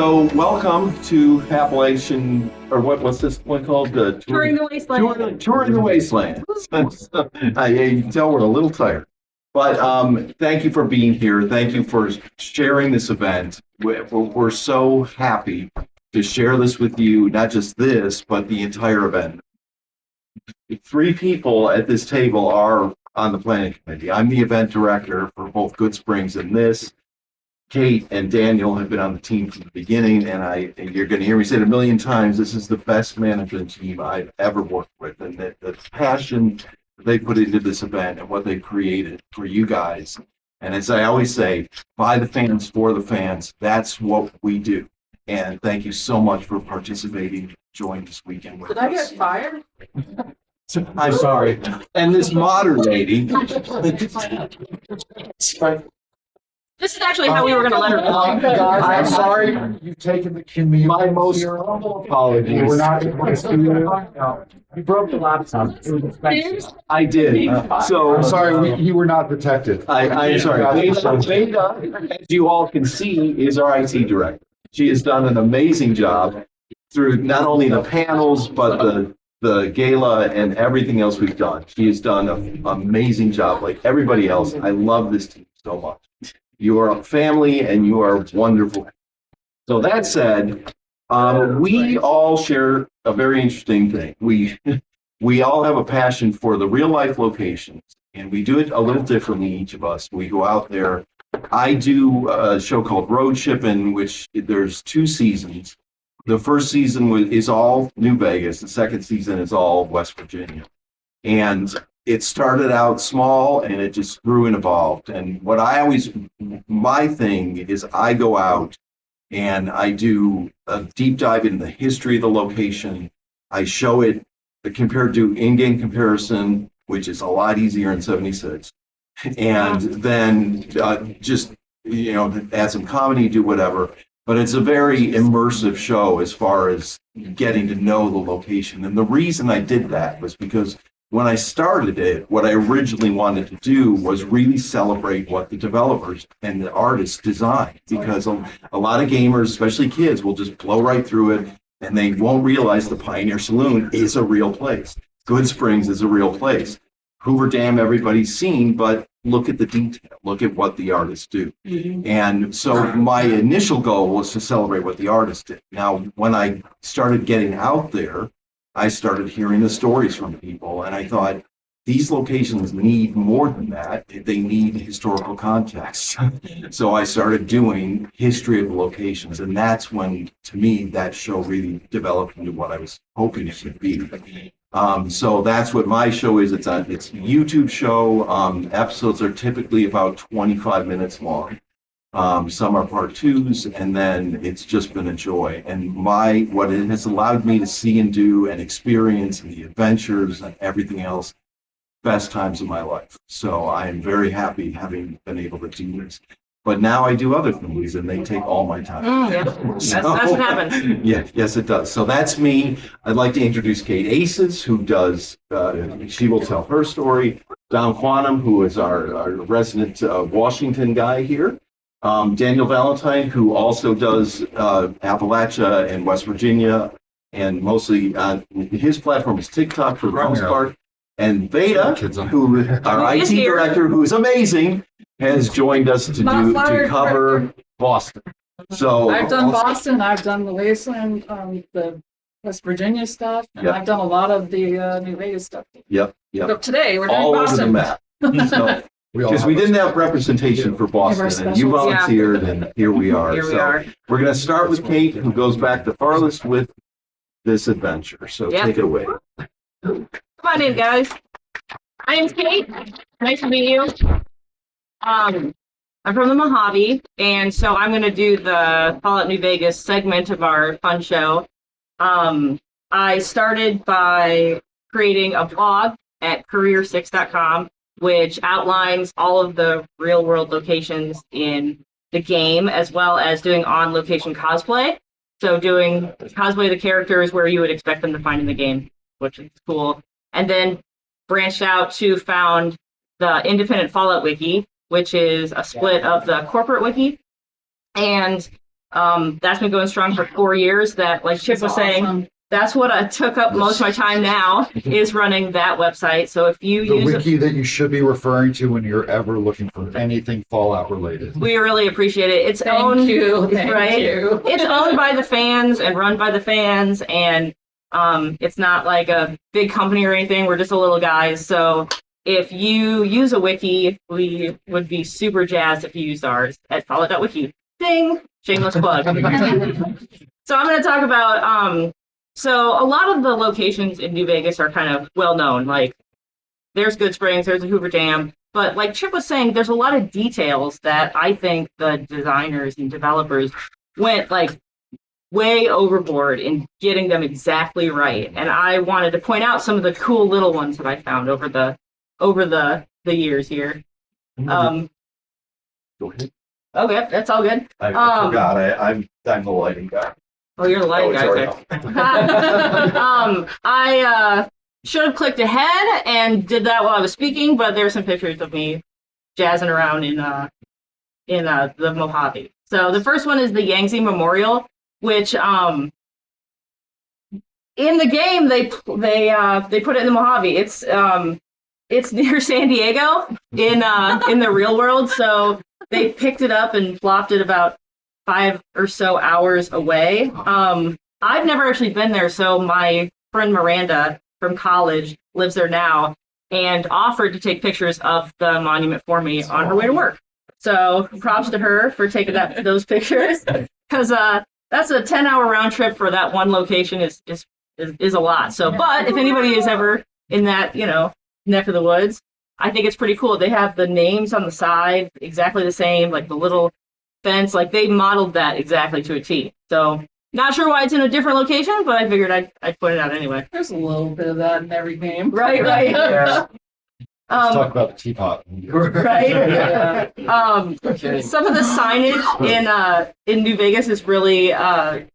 So welcome to Appalachian, or what's this one called? Touring the Wasteland. Touring the Wasteland. You can tell we're a little tired. But thank you for being here. Thank you for sharing this event. We're so happy to share this with you, not just this, but the entire event. 3 people at this table are on the planning committee. I'm the event director for both Good Springs and this. Kate and Daniel have been on the team from the beginning, and you're going to hear me say it a million times, this is the best management team I've ever worked with, and the passion they put into this event and what they created for you guys. And as I always say, by the fans, for the fans, that's what we do. And thank you so much for participating, joining this weekend with us. Did I get fired? I'm sorry. And this moderating. This is actually how we were going to let her go. I'm sorry, you've taken the community. My most humble apologies. We're not able to see you. You broke the laptop. It was expensive. I did. So I'm sorry, you were not detected. I'm sorry. Beta, as you all can see, is our IT director. She has done an amazing job through not only the panels, but the gala and everything else we've done. She has done an amazing job like everybody else. I love this team so much. You are a family and you are wonderful. So that said, we all share a very interesting thing. We all have a passion for the real life locations, and we do it a little differently, each of us. We go out there. I do a show called Road Trip, in which there's 2 seasons. The first season is all New Vegas. The second season is all West Virginia. And it started out small and it just grew and evolved. And my thing is I go out and I do a deep dive into the history of the location. I show it compared to in-game comparison, which is a lot easier in 76. And then just, add some comedy, do whatever. But it's a very immersive show as far as getting to know the location. And the reason I did that was because when I started it, what I originally wanted to do was really celebrate what the developers and the artists designed, because a lot of gamers, especially kids, will just blow right through it and they won't realize the Pioneer Saloon is a real place. Good Springs is a real place. Hoover Dam, everybody's seen, but look at the detail, look at what the artists do. Mm-hmm. And so my initial goal was to celebrate what the artists did. Now, when I started getting out there, I started hearing the stories from people, and I thought, these locations need more than that. They need historical context. So I started doing history of the locations, and that's when, to me, that show really developed into what I was hoping it would be. So that's what my show is. It's a YouTube show. Episodes are typically about 25 minutes long. Some are part 2s, and then it's just been a joy. And what it has allowed me to see and do and experience, and the adventures and everything else, best times of my life. So I am very happy having been able to do this. But now I do other things, and they take all my time. Yeah. That's what happens. Yeah, yes, it does. So that's me. I'd like to introduce Kate Aces, who does, she will tell her story. Don Quantum, who is our resident Washington guy here. Daniel Valentine, who also does Appalachia and West Virginia, and mostly his platform is TikTok for the most part. And Beta, who our IT director, who is amazing, has joined us to cover Boston. So I've done Boston, I've done the Wasteland, the West Virginia stuff, and I've done a lot of the New Vegas stuff. Yep. But today we're doing all Boston. over the map. So, because we didn't have representation for Boston, and you volunteered, and here we are. We're going to start with Kate, who goes back the farthest with this adventure. So take it away. Come on in, guys. My name's Kate. Nice to meet you. I'm from the Mojave, and so I'm going to do the Fallout New Vegas segment of our fun show. I started by creating a blog at career6.com, which outlines all of the real-world locations in the game, as well as doing on-location cosplay. So doing cosplay of the characters where you would expect them to find in the game, which is cool. And then branched out to found the Independent Fallout Wiki, which is a split of the corporate wiki. And That's been going strong for 4 years. That, like Chip was saying, Awesome. that's what I took up most of my time now is running that website. So if you The use it, wiki that you should be referring to when you're ever looking for anything Fallout related. we really appreciate it. It's Thank owned, you. Thank right? you. It's owned by the fans and run by the fans, and it's not like a big company or anything. We're just a little guys. So if you use a wiki, we would be super jazzed if you used ours at follow.wiki. Ding! Shameless plug. So I'm going to talk about, so a lot of the locations in New Vegas are kind of well known. Like there's Good Springs, there's the Hoover Dam. But like Chip was saying, there's a lot of details that I think the designers and developers went like way overboard in getting them exactly right. And I wanted to point out some of the cool little ones that I found over the years here. Go ahead. Okay, that's all good. I forgot. I'm the lighting guy. Oh, you're the lighting guy. it's Okay. I should have clicked ahead and did that while I was speaking, but there's some pictures of me jazzing around in the Mojave. So the first one is the Yangtze Memorial, which in the game they put it in the Mojave. It's near San Diego in the real world, so they picked it up and plopped it about 5 or so hours away. I've never actually been there, so my friend Miranda from college lives there now and offered to take pictures of the monument for me on her way to work. So props to her for taking those pictures, because that's a 10-hour round trip for that one location is a lot. So, but if anybody is ever in that, neck of the woods, I think it's pretty cool. They have the names on the side exactly the same, like the little fence, like they modeled that exactly to a T. So not sure why it's in a different location, but I figured I'd point it out anyway. There's a little bit of that in every game. Right. Let's talk about the teapot. Right. Yeah. Some of the signage in New Vegas is really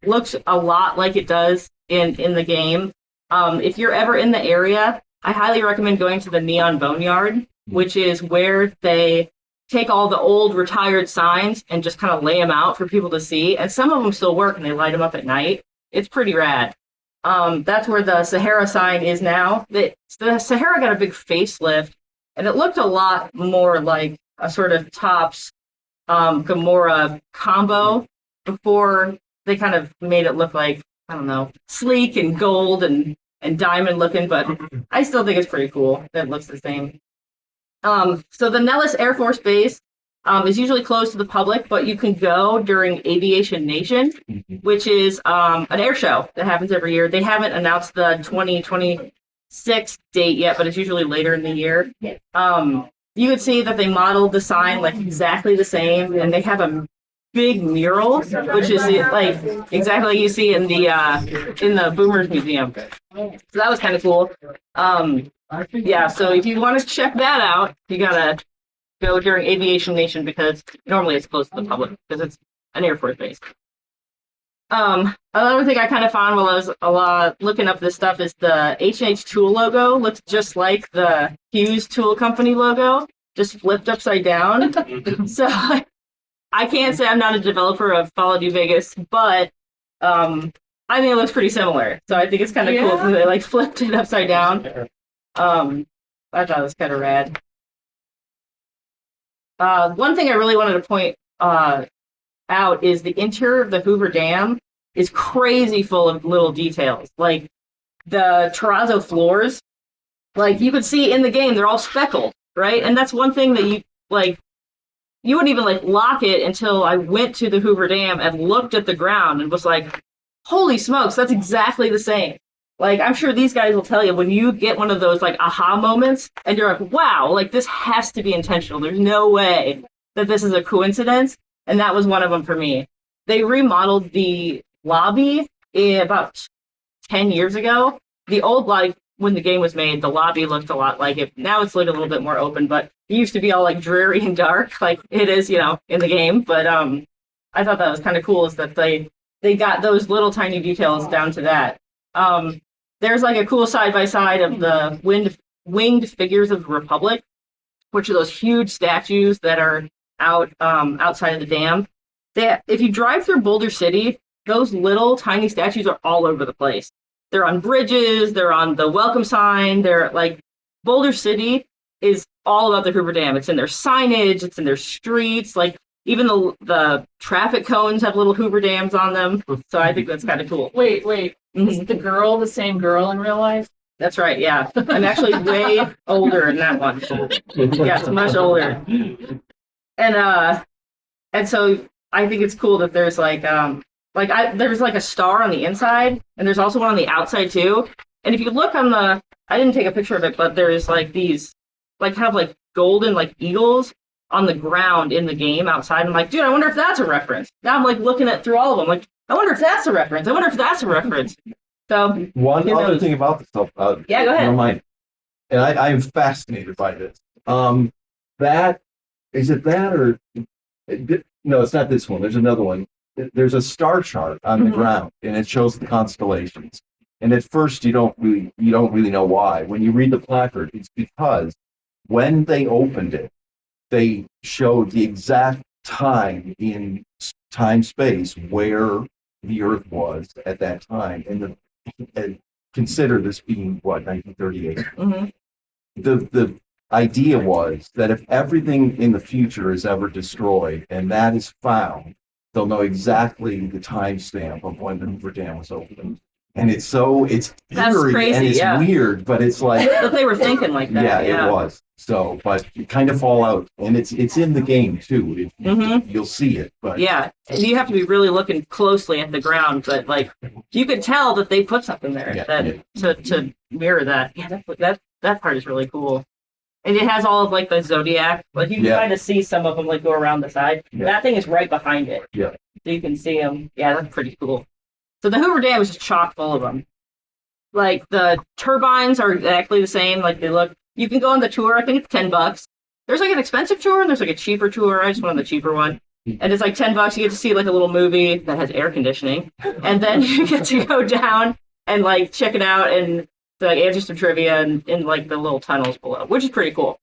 looks a lot like it does in the game. If you're ever in the area, I highly recommend going to the Neon Boneyard, which is where they take all the old retired signs and just kind of lay them out for people to see. And some of them still work and they light them up at night. It's pretty rad. That's where the Sahara sign is now. The Sahara got a big facelift, and it looked a lot more like a sort of Topps Gamora combo before they kind of made it look like, I don't know, sleek and gold and diamond looking, but I still think it's pretty cool that it looks the same. So the Nellis Air Force Base is usually closed to the public, but you can go during Aviation Nation, which is an air show that happens every year. They haven't announced the 2026 date yet, but it's usually later in the year. You would see that they modeled the sign like exactly the same, and they have a big mural, which is like exactly like you see in the Boomers Museum. So that was kind of cool. Yeah, so if you want to check that out, you gotta go during Aviation Nation because normally it's closed to the public because it's an Air Force base. Another thing I kind of found while I was looking up this stuff is the H&H Tool logo looks just like the Hughes Tool Company logo, just flipped upside down. So I can't say I'm not a developer of Fallout New Vegas, but I think it looks pretty similar. So I think it's kind of cool that they like flipped it upside down. I thought it was kind of rad. One thing I really wanted to point out is the interior of the Hoover Dam is crazy full of little details. Like the terrazzo floors, like you could see in the game, they're all speckled, right? And that's one thing that you wouldn't even like lock it until I went to the Hoover Dam and looked at the ground and was like, holy smokes, that's exactly the same. Like, I'm sure these guys will tell you when you get one of those like aha moments and you're like, wow, like this has to be intentional. There's no way that this is a coincidence. And that was one of them for me. They remodeled the lobby about 10 years ago. The old, like, when the game was made, the lobby looked a lot like it. Now it's like a little bit more open, but it used to be all like dreary and dark, like it is, in the game. But I thought that was kind of cool is that they got those little tiny details down to that. There's like a cool side-by-side of the winged figures of the Republic, which are those huge statues that are out outside of the dam. if you drive through Boulder City, those little tiny statues are all over the place. They're on bridges, they're on the welcome sign, they're like, Boulder City is all about the Hoover Dam. It's in their signage, it's in their streets, like even the traffic cones have little Hoover Dams on them. So I think that's kind of cool. Wait. Is the girl the same girl in real life? That's right, yeah. I'm actually way older in that one. Yes, much older. And so I think it's cool that there's there's like a star on the inside, and there's also one on the outside too. And if you look on I didn't take a picture of it, but there's like these like kind of like golden like eagles on the ground in the game outside. I'm like, dude, I wonder if that's a reference. Now I'm like looking at through all of them, like, I wonder if that's a reference. I wonder if that's a reference. So One other thing about this stuff. Yeah, go ahead. Never mind. And I am fascinated by this. That is it that or no? It's not this one. There's another one. There's a star chart on the ground, and it shows the constellations. And at first, you don't really know why. When you read the placard, it's because when they opened it, they showed the exact time in time space where the Earth was at that time, and consider this being what 1938. The idea was that if everything in the future is ever destroyed and that is found, they'll know exactly the timestamp of when the Hoover Dam was opened. And it's That's eerie crazy, and it's yeah. weird, but it's like but they were thinking like that. yeah, it was. So, but you kind of fall out, and it's in the game too. You'll see it, but Yeah, and you have to be really looking closely at the ground, but like you could tell that they put something there to mirror that. Yeah, that part is really cool. And it has all of like the zodiac. Like you can kind of see some of them like go around the side. Yeah. That thing is right behind it. Yeah. So you can see them. Yeah, that's pretty cool. So the Hoover Dam is just chock full of them. Like the turbines are exactly the same. Like they look. You can go on the tour. I think it's $10. There's like an expensive tour and there's like a cheaper tour. I just went on the cheaper one. And it's like $10. You get to see like a little movie that has air conditioning. And then you get to go down and like check it out and like answer some trivia in like the little tunnels below, which is pretty cool.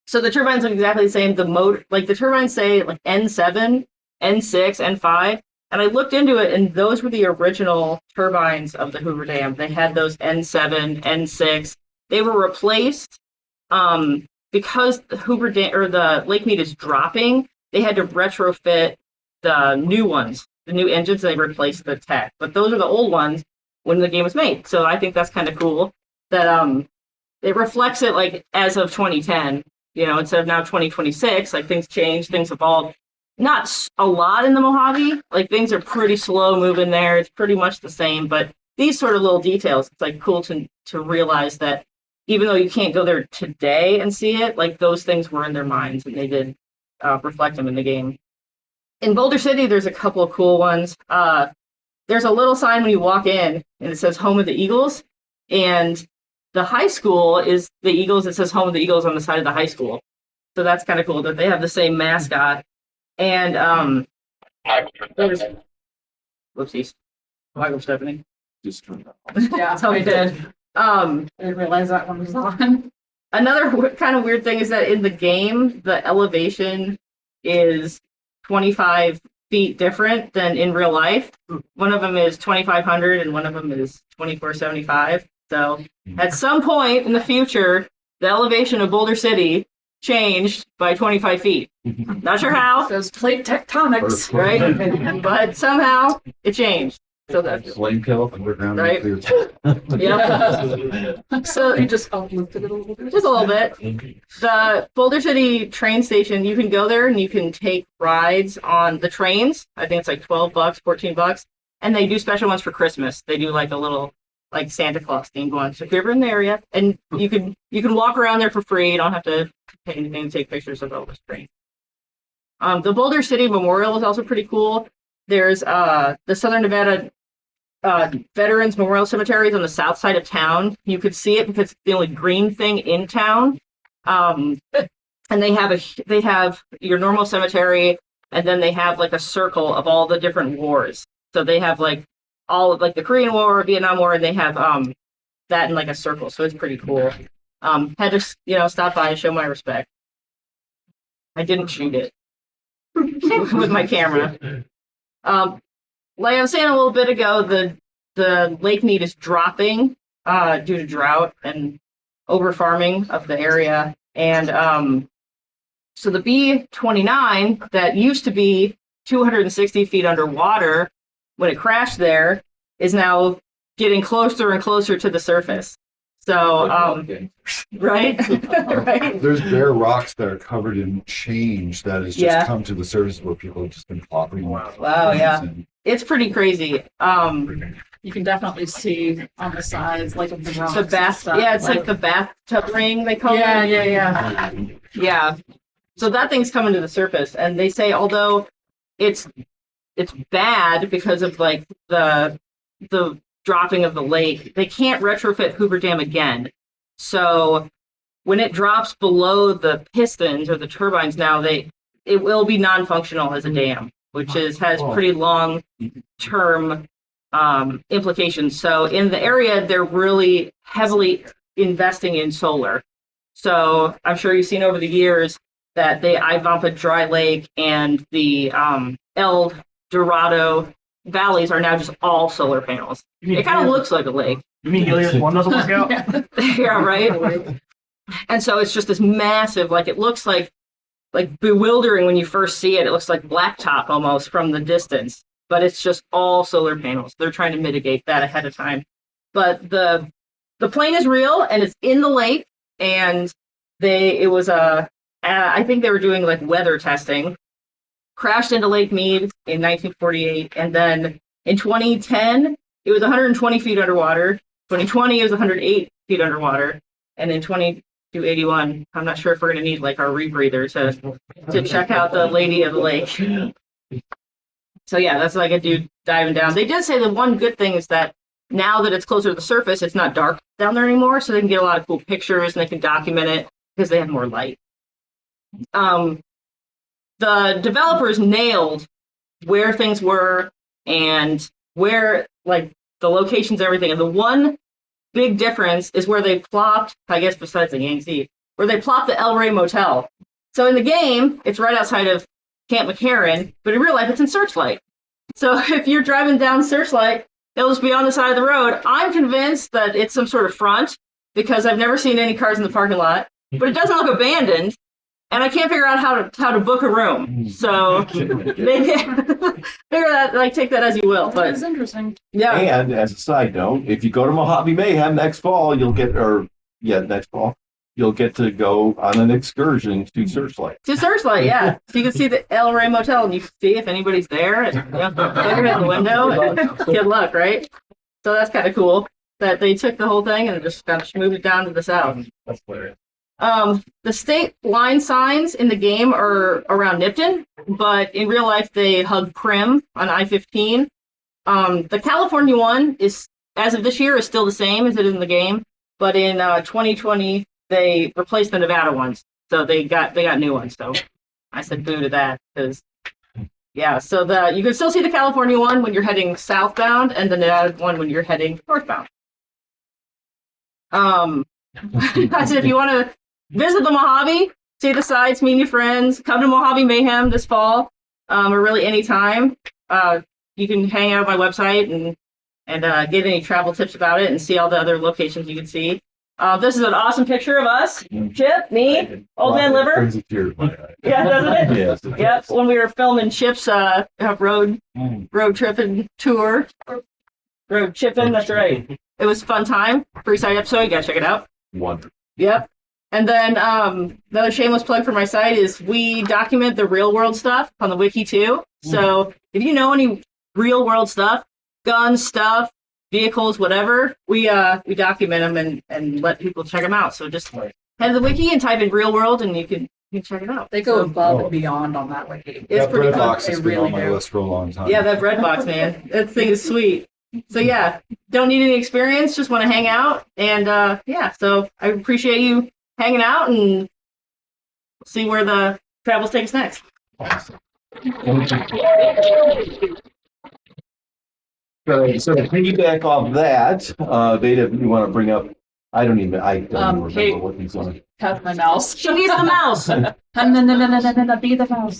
So the turbines look exactly the same. The motor, like the turbines say like N7, N6, N5. And I looked into it, and those were the original turbines of the Hoover Dam. They had those N7, N6. They were replaced because the Hoover Dam or the Lake Mead is dropping. They had to retrofit the new ones, the new engines. They replaced the tech, but those are the old ones when the game was made. So I think that's kind of cool that it reflects it like as of 2010. You know, instead of now 2026, like things change, things evolve. Not a lot in the Mojave. Like things are pretty slow moving there. It's pretty much the same, but these sort of little details, it's like cool to realize that even though you can't go there today and see it, like those things were in their minds and they did reflect them in the game. In Boulder City, there's a couple of cool ones. There's a little sign when you walk in and it says Home of the Eagles. And the high school is the Eagles. It says Home of the Eagles on the side of the high school. So that's kind of cool that they have the same mascot. And there's whoopsies. Michael Stephanie. just turned out. Yeah, That's how we did. I didn't realize that one was on. Another kind of weird thing is that in the game, the elevation is 25 feet different than in real life. One of them is 2,500 and one of them is 2,475. So at some point in the future, the elevation of Boulder City changed by 25 feet. Not sure how, Says plate tectonics. right? But somehow it changed. So that's Flame kill underground. Right. nuclear- yeah. So you just uplifted it a little bit. Just a little bit. The Boulder City train station, you can go there and you can take rides on the trains. I think it's like $12, $14. And they do special ones for Christmas. They do like a little like Santa Claus theme going. So if you're ever in the area, and you can walk around there for free. You don't have to pay anything to take pictures of all this train. The Boulder City Memorial is also pretty cool. There's the Southern Nevada Veterans Memorial Cemetery is on the south side of town. You could see it because it's the only green thing in town. And they have your normal cemetery, and then they have like a circle of all the different wars. So they have like all of like the Korean War, Vietnam War, and they have that in like a circle. So it's pretty cool. Had to stop by and show my respect. I didn't shoot it. with my camera. Like I was saying a little bit ago, the lake mead is dropping due to drought and over farming of the area. And so the B-29 that used to be 260 feet underwater when it crashed there is now getting closer and closer to the surface. So, right? Right? There's bare rocks that are covered in change that has just come to the surface where people have just been plopping. Wow, yeah. It's pretty crazy. You can definitely see on the sides, like of the rocks. The bath, yeah, it's like the bathtub ring they call it. Yeah. Yeah. So that thing's coming to the surface, and they say although it's bad because of like the dropping of the lake, they can't retrofit Hoover Dam again. So when it drops below the pistons or the turbines now, it will be non-functional as a dam, which has pretty long term implications. So in the area, they're really heavily investing in solar. So I'm sure you've seen over the years that the Ivampa Dry Lake and the El Dorado valleys are now just all solar panels. It kind of looks like a lake. You mean Helios 1 doesn't work out? Yeah, right? And so it's just this massive, like it looks like bewildering when you first see it. It looks like blacktop almost from the distance, but it's just all solar panels. They're trying to mitigate that ahead of time. But the plane is real and it's in the lake, and I think they were doing like weather testing, crashed into Lake Mead in 1948, and then in 2010 it was 120 feet underwater. 2020 it was 108 feet underwater, and in 2281, I'm not sure if we're going to need like our rebreather to check out the Lady of the Lake. So yeah, that's like a dude diving down. They did say the one good thing is that now that it's closer to the surface, it's not dark down there anymore, so they can get a lot of cool pictures and they can document it because they have more light. The developers nailed where things were and where like the locations, everything. And the one big difference is where they plopped, I guess besides the Yangtze, where they plopped the El Rey Motel. So in the game, it's right outside of Camp McCarran, but in real life, it's in Searchlight. So if you're driving down Searchlight, it'll just be on the side of the road. I'm convinced that it's some sort of front because I've never seen any cars in the parking lot, but it doesn't look abandoned. And I can't figure out how to book a room. So they figure that, like, take that as you will. But it's interesting. Yeah. And as a side note, if you go to Mojave Mayhem next fall, you'll get to go on an excursion to Searchlight. To Searchlight, yeah. So you can see the El Rey Motel, and you can see if anybody's there, and look at the window, and good luck, right? So that's kind of cool that they took the whole thing and just kind of moved it down to the south. That's hilarious. The state line signs in the game are around Nipton, but in real life they hug Prim on I-15. The California one is, as of this year, is still the same as it is in the game, but in 2020 they replaced the Nevada ones, so they got new ones. So I said boo to that because yeah. So you can still see the California one when you're heading southbound, and the Nevada one when you're heading northbound. I said if you want to visit the Mojave, see the sights, meet your friends, come to Mojave Mayhem this fall, or really any time. You can hang out on my website and get any travel tips about it and see all the other locations you can see. This is an awesome picture of us. Chip, me, Old Man Liver. Yeah, doesn't it? Yes. Yep, when we were filming Chip's road tripping tour. Road chipping, that's right. It was a fun time. Free site episode, you gotta check it out. Wonderful. Yep. And then another shameless plug for my site is we document the real world stuff on the wiki too. So if you know any real world stuff, guns, stuff, vehicles, whatever, we document them and let people check them out. So just head to the wiki and type in real world and you can check it out. They go above and beyond on that wiki. It's That pretty bread fun. box has been on my list for a long time. Yeah, that bread box, man. That thing is sweet. So yeah, don't need any experience, just want to hang out. And yeah, so I appreciate you hanging out and see where the travels take us next. Awesome. So to piggyback off that, Veda, if you want to bring up I don't even remember Kate. what these are. Have my mouse. She needs the mouse. No, be the mouse.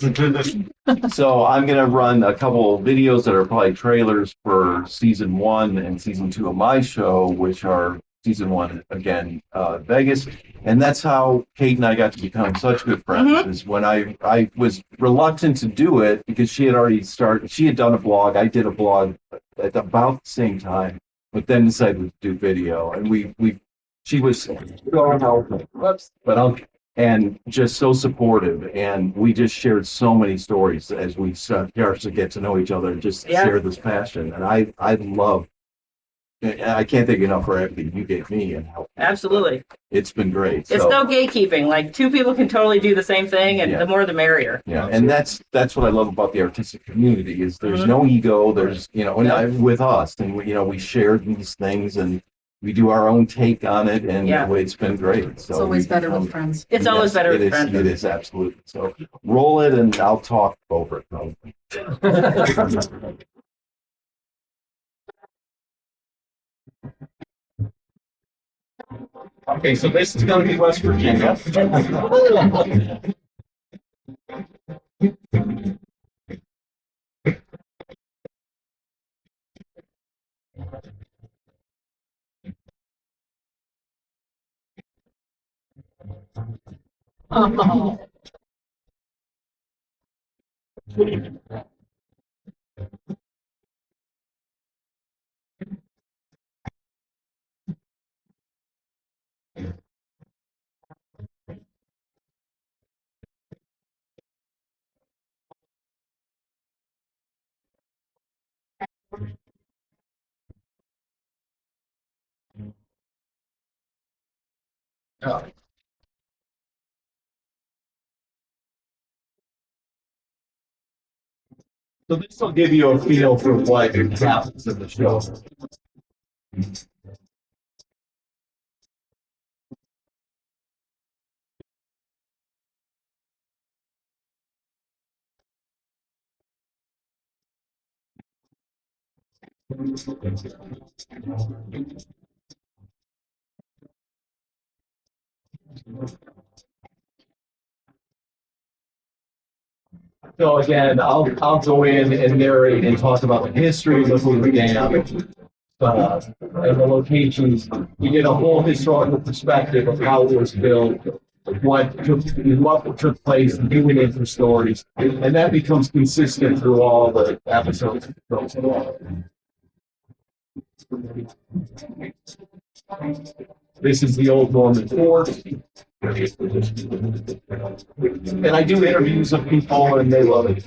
So I'm gonna run a couple of videos that are probably trailers for season 1 and season 2 of my show, which are season 1 again, Vegas, and that's how Kate and I got to become such good friends. Is when I was reluctant to do it because she had already started. She had done a blog. I did a blog at about the same time, but then decided to do video, and she was whoops, but and just so supportive, and we just shared so many stories as we started to get to know each other and just share this passion. And I love, I can't thank you enough for everything you gave me and help. Absolutely. It's been great. It's no gatekeeping. Like, two people can totally do the same thing, and the more the merrier. Yeah, and that's what I love about the artistic community is there's no ego. There's and with us, and we share these things and we do our own take on it, and it's been great. So It's always better with friends. It's always better with friends. It is absolutely. So roll it, and I'll talk over it. Probably. Okay, so this is going to be West Virginia. Oh. So this will give you a feel for what happens in the show. So again, I'll go in and narrate and talk about the history of the Hoover Dam, and the locations. You get a whole historical perspective of how it was built, what took place, new and different stories, and that becomes consistent through all the episodes. This is the old Norman fort. And I do interviews of people, and they love it.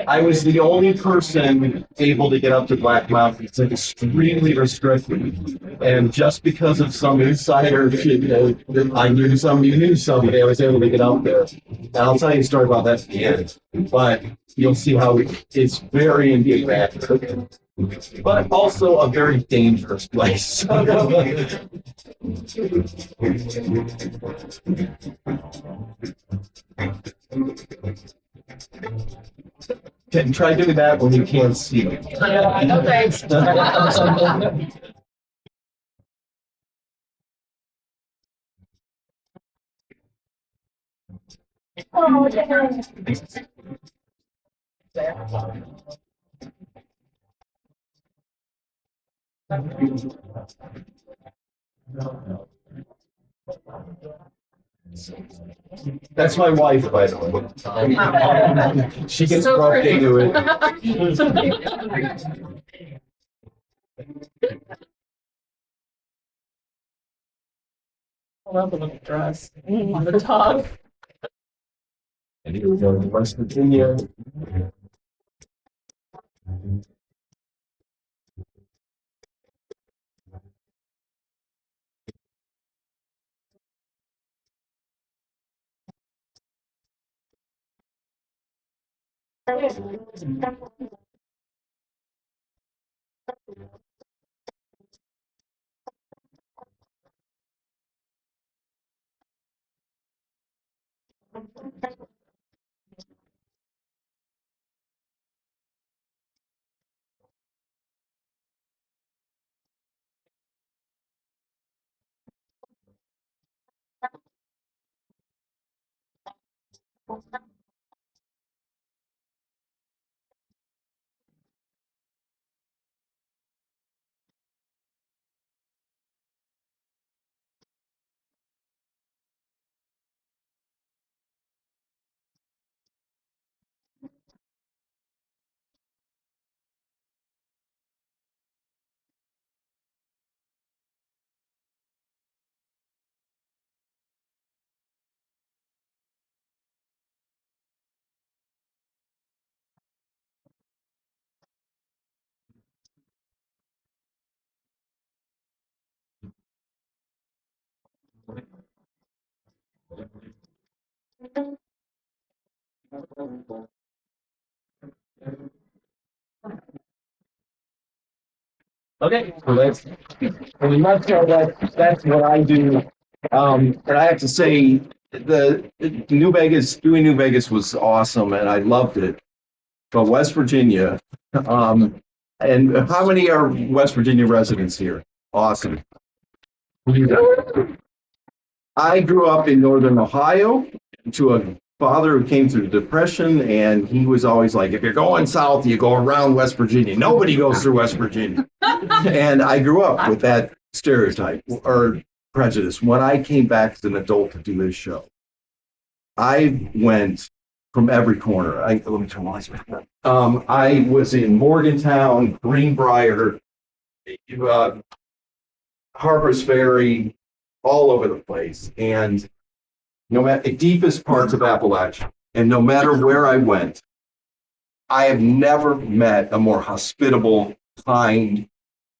I was the only person able to get up to Black Mountain. It's extremely restricted. And just because of some insider shit, I knew somebody who knew somebody, I was able to get up there. And I'll tell you a story about that at the end. But you'll see how it's very enigmatic. But also a very dangerous place. Try doing that when you can't see it. No thanks. Oh, yeah. That's my wife, by the way. She gets So roped pretty. into it. I love the little dress on the top. And here we go to West Virginia. Okay, so that's, in a nutshell, that's what I do. And I have to say, doing New Vegas was awesome, and I loved it. But West Virginia, and how many are West Virginia residents here? Awesome. I grew up in northern Ohio to a father who came through the Depression, and he was always like, if you're going south, you go around West Virginia. Nobody goes through West Virginia. And I grew up with that stereotype or prejudice. When I came back as an adult to do this show, I went from every corner. Let me turn my lights back on. I was in Morgantown, Greenbrier, Harper's Ferry, all over the place. And no matter the deepest parts of Appalachia, and no matter where I went, I have never met a more hospitable, kind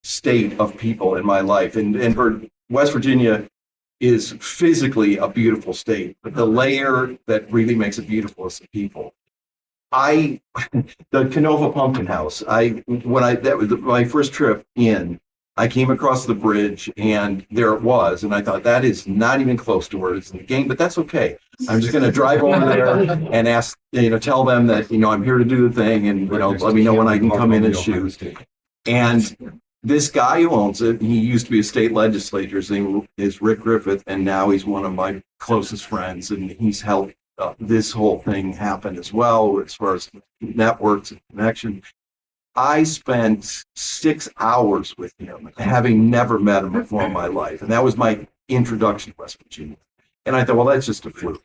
state of people in my life. And for West Virginia is physically a beautiful state, but the layer that really makes it beautiful is the people. The Canova Pumpkin House, that was my first trip in, I came across the bridge and there it was. And I thought, that is not even close to where it's in the game, but that's okay. I'm just going to drive over there and ask, tell them that, I'm here to do the thing and, let me know when I can come in and shoot. And this guy who owns it, he used to be a state legislator. His name is Rick Griffith, and now he's one of my closest friends, and he's helped this whole thing happen as well, as far as networks and connection. I spent 6 hours with him, having never met him before in my life, and that was my introduction to West Virginia. And I thought, well, that's just a fluke.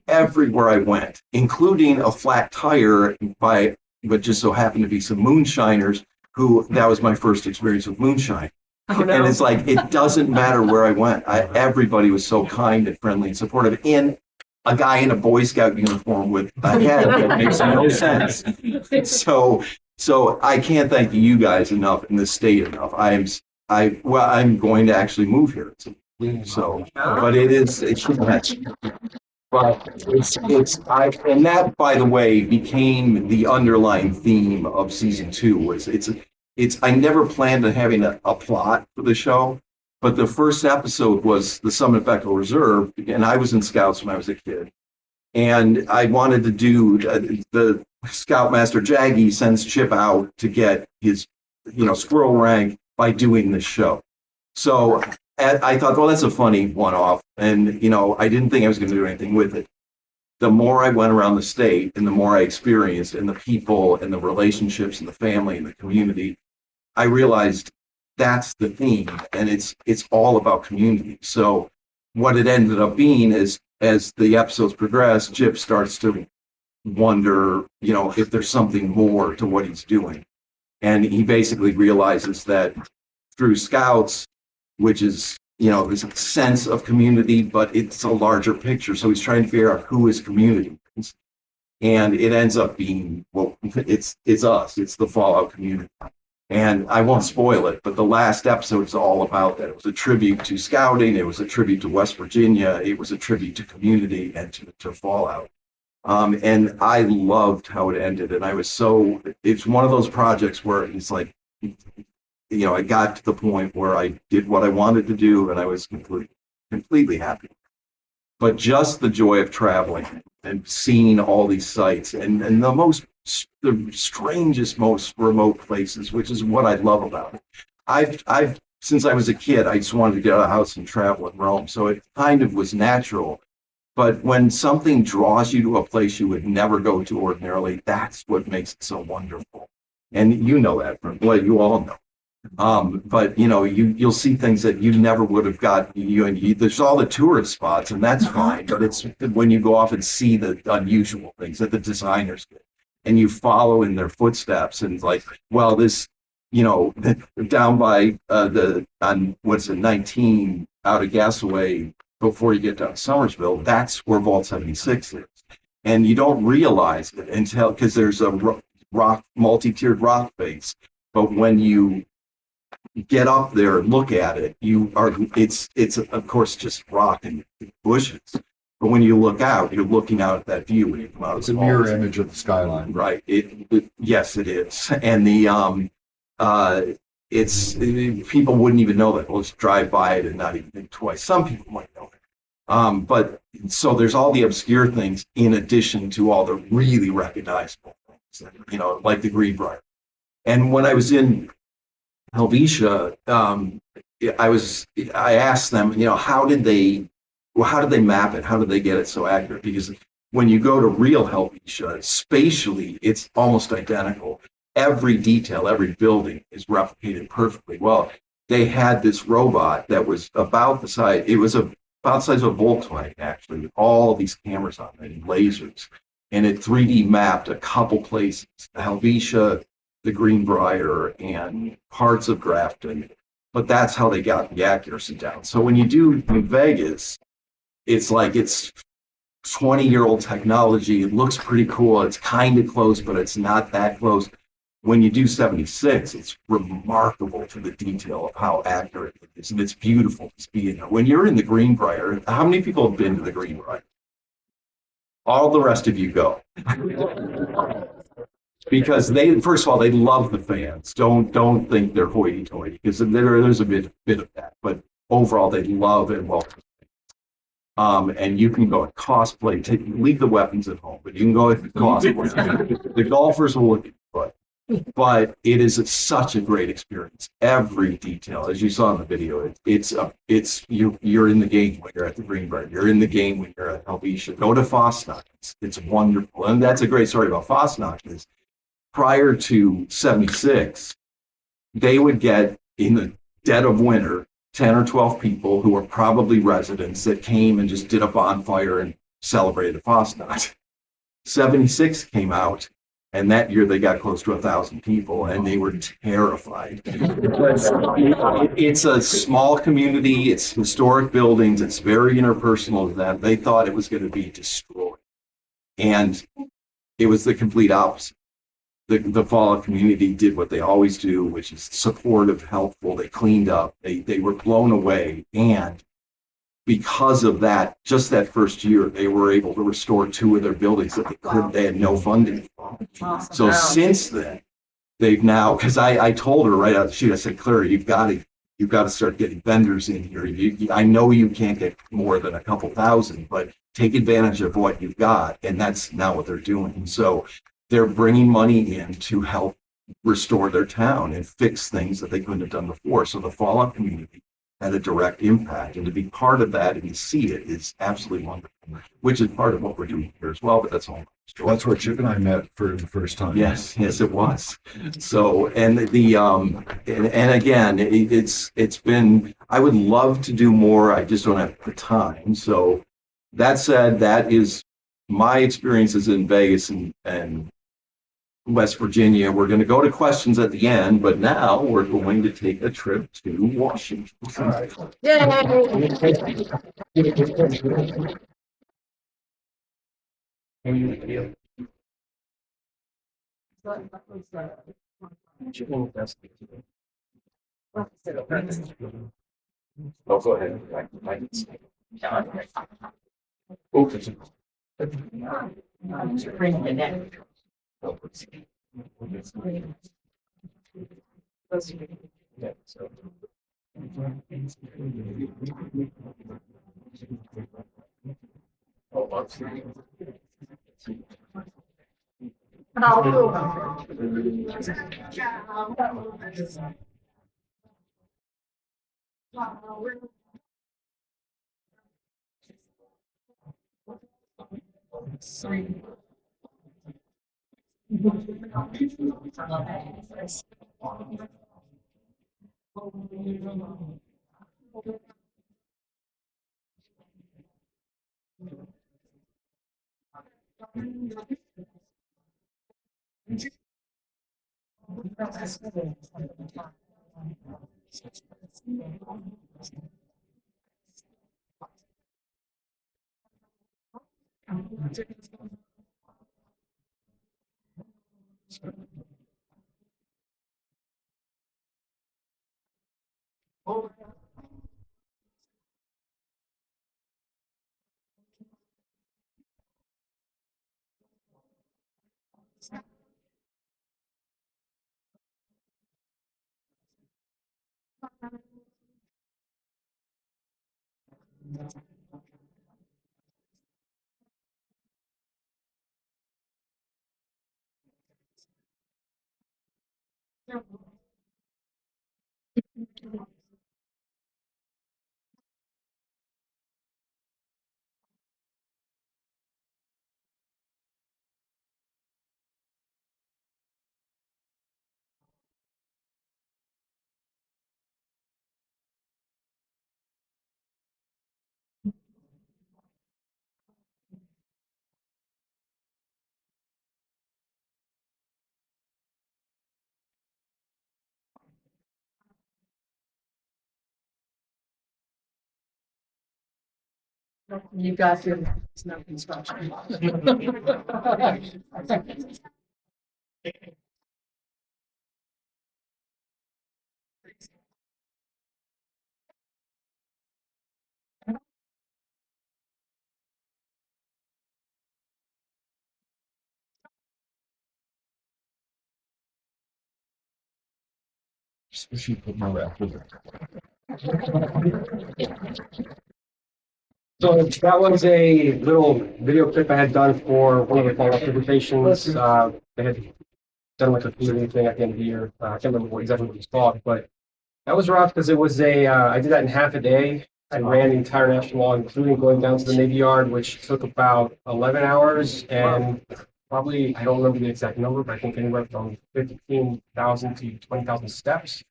Everywhere I went, including a flat tire but just so happened to be some moonshiners, that was my first experience with moonshine. Oh, no. And it's like, it doesn't matter where I went. Everybody was so kind and friendly and supportive. And a guy in a Boy Scout uniform with a head that makes no sense. So I can't thank you guys enough and the state enough. I'm going to actually move here. So, but it's but and that, by the way, became the underlying theme of season 2. I never planned on having a plot for the show, but the first episode was the Summit Beckel Reserve, and I was in Scouts when I was a kid, and I wanted to do the Scoutmaster Jaggy sends Chip out to get his squirrel rank by doing this show. So I thought, well, that's a funny one-off. And, I didn't think I was going to do anything with it. The more I went around the state and the more I experienced and the people and the relationships and the family and the community, I realized that's the theme. And it's all about community. So what it ended up being is, as the episodes progress, Chip starts to wonder, if there's something more to what he's doing. And he basically realizes that through Scouts, which is, there's a sense of community, but it's a larger picture. So he's trying to figure out who his community is. And it ends up being, well, it's us. It's the Fallout community. And I won't spoil it, but the last episode is all about that. It was a tribute to scouting. It was a tribute to West Virginia. It was a tribute to community and to Fallout. And I loved how it ended. And it's one of those projects where it's like, I got to the point where I did what I wanted to do, and I was completely happy. but just the joy of traveling and seeing all these sites and the strangest, most remote places, which is what I love about it. I've since I was a kid, I just wanted to get out of the house and travel and roam. So it kind of was natural. But when something draws you to a place you would never go to ordinarily, that's what makes it so wonderful. And you know that from, well, you all know. But you know, you'll see things that you never would have got. There's all the tourist spots, and that's fine. But it's when you go off and see the unusual things that the designers did, and you follow in their footsteps, and like, well, this, you know, down by on what's it, 19 out of Gasaway before you get down to Somersville, that's where Vault 76 is, and you don't realize it until because there's a rock multi-tiered rock face, but when you get up there and look at it, it's of course just rock and bushes. But when you look out, you're looking out at that view when you come out. It's a mirror image of the skyline. Right. Yes, it is. And people wouldn't even know that. We'll just drive by it and not even think twice. Some people might know it. But so there's all the obscure things in addition to all the really recognizable things, you know, like the Greenbrier. And when I was in Helvetia, I asked them, you know, how did they map it? How did they get it so accurate? Because when you go to real Helvetia, spatially, it's almost identical. Every detail, every building is replicated perfectly. Well, they had this robot that was about the size, about the size of a Volkswagen, actually, with all these cameras on it and lasers. And it 3D mapped a couple places, Helvetia, the Greenbrier, and parts of Grafton. But that's how they got the accuracy down. So when you do New Vegas, it's like it's 20-year-old technology. It looks pretty cool. It's kind of close, but it's not that close. When you do 76, it's remarkable for the detail of how accurate it is. And it's beautiful to be in there. When you're in the Greenbrier, how many people have been to the Greenbrier? All the rest of you go. Because first of all, they love the fans. Don't think they're hoity-toity, because there's a bit of that. But overall, they love and welcome. And you can go and cosplay. Leave the weapons at home, but you can go and cosplay. The golfers will look at you, but it is such a great experience. Every detail, as you saw in the video, you're in the game when you're at the Greenbrier. You're in the game when you're at Helvetia. Go to Fosnacht. It's wonderful, and that's a great story about Fosnacht. Is prior to 76, they would get in the dead of winter 10 or 12 people who were probably residents that came and just did a bonfire and celebrated Fosnacht. 76 came out, and that year they got close to 1,000 people, and they were terrified. It's a small community, it's historic buildings, it's very interpersonal to them. They thought it was going to be destroyed. And it was the complete opposite. The Fallout community did what they always do, which is supportive, helpful. They cleaned up. They were blown away. And because of that, just that first year, they were able to restore 2 of their buildings that they couldn't. They had no funding for. Awesome. So since then, they've now, because I told her right out of the chute, I said, Claire, you've got to start getting vendors in here. I know you can't get more than a couple thousand, but take advantage of what you've got. And that's now what they're doing. So they're bringing money in to help restore their town and fix things that they couldn't have done before. So the Fallout community had a direct impact, and to be part of that and to see it is absolutely wonderful, which is part of what we're doing here as well, but that's all. That's where Chip and I met for the first time. Yes, it was. So, and and again, it's been, I would love to do more. I just don't have the time. So that said, that is my experiences in Vegas and West Virginia. We're going to go to questions at the end, but now we're going to take a trip to Washington. All right. Oh, go ahead. 12 months. You got your no construction. Just wish you put more after that. So that was a little video clip I had done for one of the follow-up presentations. They had done like a community thing at the end of the year. I can't remember exactly what it was called, but that was rough because it was I did that in half a day. I ran the entire national mall, including going down to the Navy Yard, which took about 11 hours and probably, I don't remember the exact number, but I think anywhere from 15,000 to 20,000 steps.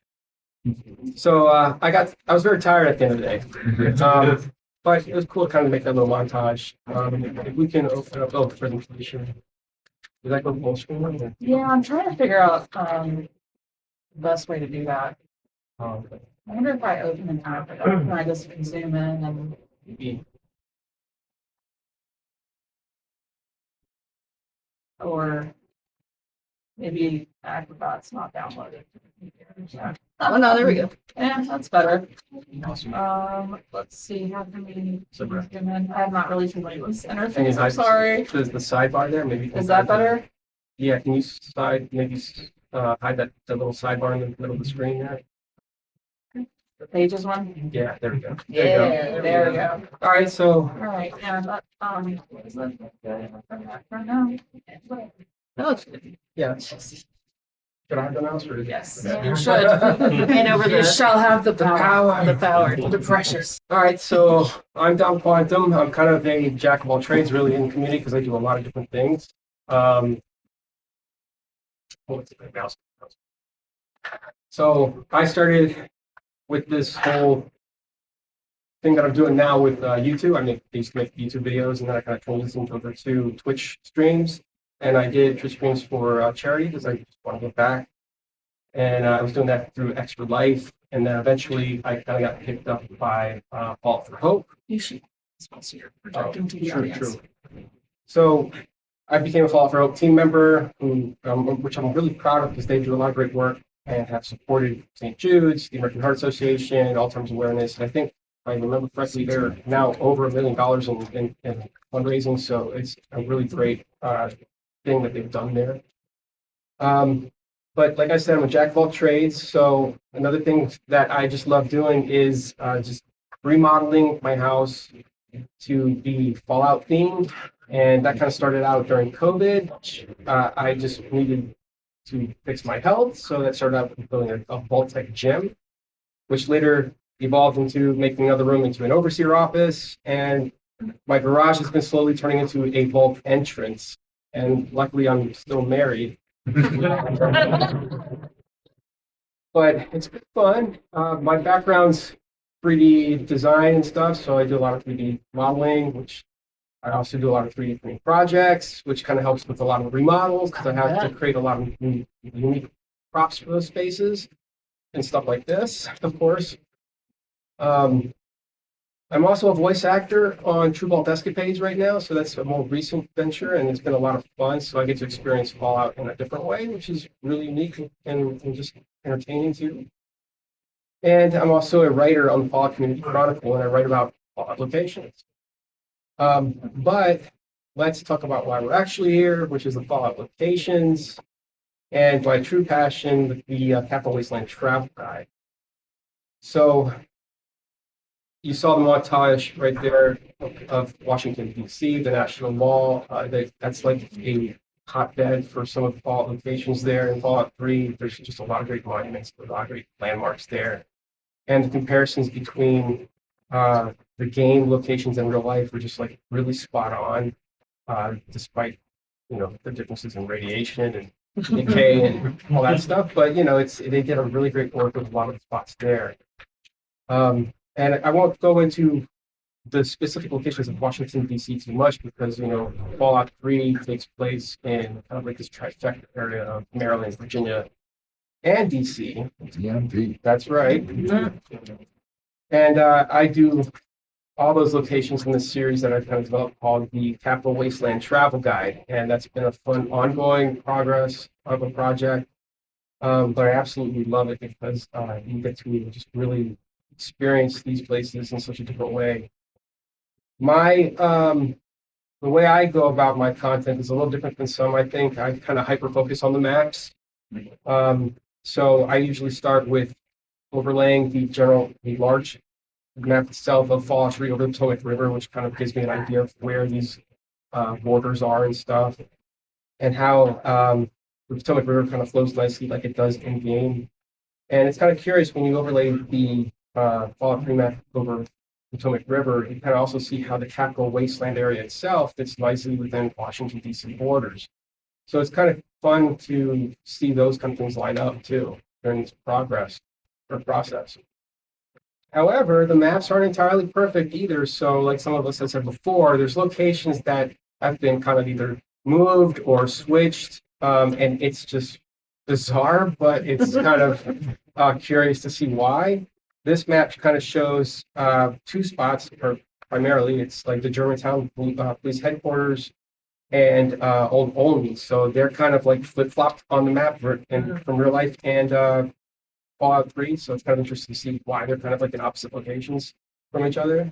So I was very tired at the end of the day. But it was cool to kind of make that little montage. If we can open up the presentation. Is that go full screen? Yeah, I'm trying to figure out the best way to do that. I wonder if I open an app, can I just zoom in and Maybe. or maybe Acrobat's not downloaded. Oh no, there we go. Yeah, that's better. Let's see, how can we zoom in? I'm not really familiar with this interface, I'm sorry. There's the sidebar there, maybe. Is that better? Yeah, can you hide that little sidebar in the middle of the screen there? The pages one? Yeah, there we go. Yeah, there we go. All right, so All right, yeah, that, is that good for now? That looks good. yeah. Should I have the mouse or? Yes, you should. Hand over You the shall have the power. the power. The precious. All right, so I'm Dom Quantum. I'm kind of a jack of all trades, really, in the community because I do a lot of different things. So I started with this whole thing that I'm doing now with YouTube. I used to make YouTube videos, and then I kind of transitioned over to Twitch streams. And I did Twitch streams for charity because I just want to give back. And I was doing that through Extra Life. And then eventually I kind of got picked up by Fault for Hope. You should sponsor your projecting to the audience. True. So I became a Fault for Hope team member, which I'm really proud of because they do a lot of great work and have supported St. Jude's, the American Heart Association, Alzheimer's awareness. And I think, if I remember correctly, they're now over $1 million in fundraising. So it's a really great thing that they've done there. But like I said, I'm a jack of all trades. So another thing that I just love doing is just remodeling my house to be Fallout themed, and that kind of started out during COVID. I just needed to fix my health, so that started out with building a Vault-Tec gym, which later evolved into making another room into an overseer office, and my garage has been slowly turning into a vault entrance. And luckily, I'm still married. But it's been fun. My background's 3D design and stuff, so I do a lot of 3D modeling, which I also do a lot of 3D printing projects, which kind of helps with a lot of remodels because I have to create a lot of unique props for those spaces and stuff like this, of course. I'm also a voice actor on True Vault Escapades right now, so that's a more recent venture, and it's been a lot of fun. So I get to experience Fallout in a different way, which is really unique and just entertaining too. And I'm also a writer on the Fallout Community Chronicle, and I write about Fallout locations. But let's talk about why we're actually here, which is the Fallout locations, and my true passion, the Capital Wasteland Travel Guide. So you saw the montage right there of Washington, D.C., the National Mall. That's like a hotbed for some of the Fallout locations there. In Fallout 3, there's just a lot of great monuments, a lot of great landmarks there. And the comparisons between the game locations in real life are just like really spot on, despite, the differences in radiation and decay and all that stuff. But, they did a really great work with a lot of the spots there. And I won't go into the specific locations of Washington, D.C. too much because, Fallout 3 takes place in kind of like this trifecta area of Maryland, Virginia, and D.C. DMV. That's right. And I do all those locations in this series that I've kind of developed called the Capital Wasteland Travel Guide. And that's been a fun, ongoing progress of a project. But I absolutely love it because you get to just really experience these places in such a different way. The way I go about my content is a little different than some. I think I kind of hyper focus on the maps. So I usually start with overlaying the large map itself of Fallout 3 over the Potomac River, which kind of gives me an idea of where these borders are and stuff, and how the Potomac River kind of flows nicely like it does in game. And it's kind of curious when you overlay the Fallout 3 map over the Potomac River, you kind of also see how the Capital Wasteland area itself fits nicely within Washington, D.C. borders. So it's kind of fun to see those kind of things line up too during this process. However, the maps aren't entirely perfect either. So like some of us have said before, there's locations that have been kind of either moved or switched, and it's just bizarre, but it's kind of curious to see why. This map kind of shows two spots, or primarily it's like the Germantown police headquarters and Old Olney. So they're kind of like flip-flopped on the map from real life and Fallout 3. So it's kind of interesting to see why they're kind of like in opposite locations from each other.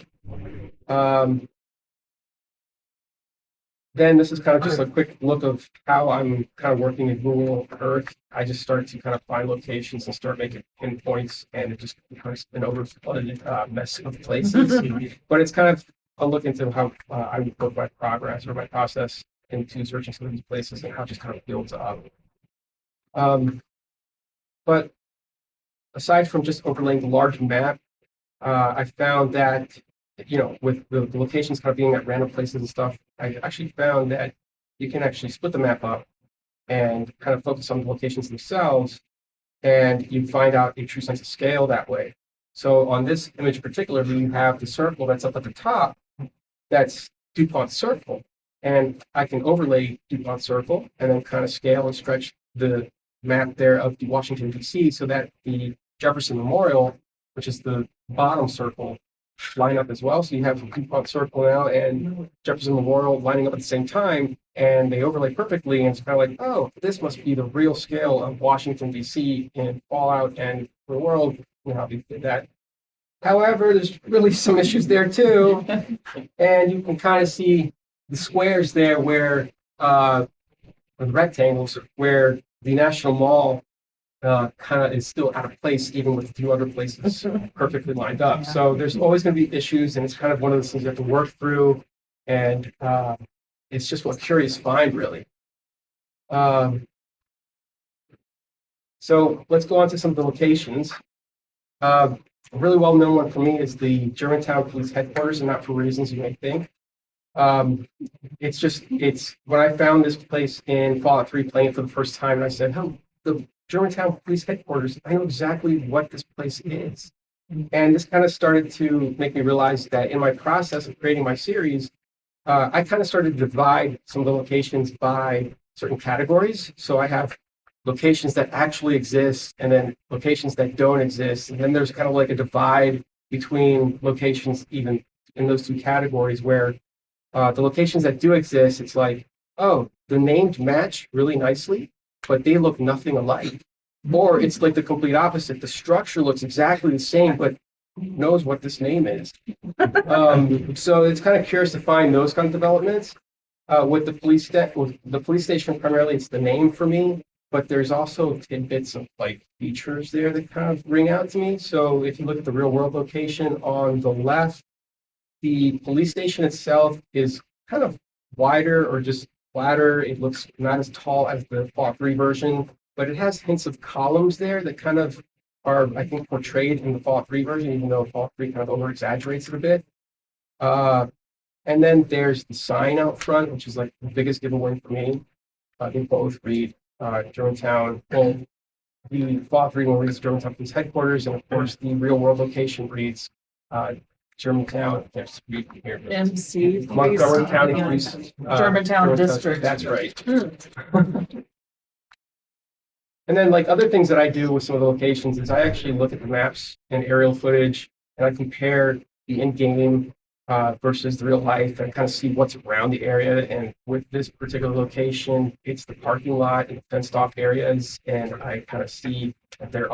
Then this is kind of just a quick look of how I'm kind of working in Google Earth. I just started to kind of find locations and start making pinpoints, and it just becomes an overflooded mess of places. But it's kind of a look into how I would work my progress or my process into searching some of these places and how it just kind of builds up. But aside from just overlaying the large map, I found that with the locations kind of being at random places and stuff, I actually found that you can actually split the map up and kind of focus on the locations themselves, and you find out a true sense of scale that way. So on this image particularly, you have the circle that's up at the top, that's DuPont Circle, and I can overlay DuPont Circle and then kind of scale and stretch the map there of the Washington, D.C. so that the Jefferson Memorial, which is the bottom circle, line up as well. So you have DuPont Circle now and Jefferson Memorial lining up at the same time, and they overlay perfectly. And it's kind of like, oh, this must be the real scale of Washington, D.C. in Fallout and the world. How they did that. However, there's really some issues there too. And you can kind of see the squares there where, the rectangles, where the National Mall kind of is still out of place, even with a few other places perfectly lined up. So there's always going to be issues, and it's kind of one of those things you have to work through. And it's just what curious find, really. So let's go on to some of the locations. A really well-known one for me is the Germantown Police Headquarters, and not for reasons you may think. It's when I found this place in Fallout 3 playing it for the first time, and I said, oh, the Germantown Police Headquarters, I know exactly what this place is. And this kind of started to make me realize that in my process of creating my series, I kind of started to divide some of the locations by certain categories. So I have locations that actually exist and then locations that don't exist. And then there's kind of like a divide between locations even in those two categories where the locations that do exist, it's like, oh, the names match really nicely, but they look nothing alike. Or it's like the complete opposite. The structure looks exactly the same, but who knows what this name is. So it's kind of curious to find those kind of developments. With the police station, primarily it's the name for me, but there's also tidbits of like features there that kind of ring out to me. So if you look at the real world location on the left, the police station itself is kind of wider or just flatter. It looks not as tall as the Fallout 3 version, but it has hints of columns there that kind of are, I think, portrayed in the Fallout 3 version, even though Fallout 3 kind of over-exaggerates it a bit. And then there's the sign out front, which is like the biggest giveaway for me. They both read Germantown. Well, the Fallout 3 one reads Germantown Police Headquarters, and of course the real world location reads Germantown. There's read here. MC. Montgomery County Police. Germantown District. That's right. And then like other things that I do with some of the locations is I actually look at the maps and aerial footage, and I compare the in-game versus the real life, and kind of see what's around the area. And with this particular location, it's the parking lot and the fenced off areas, and I kind of see that they're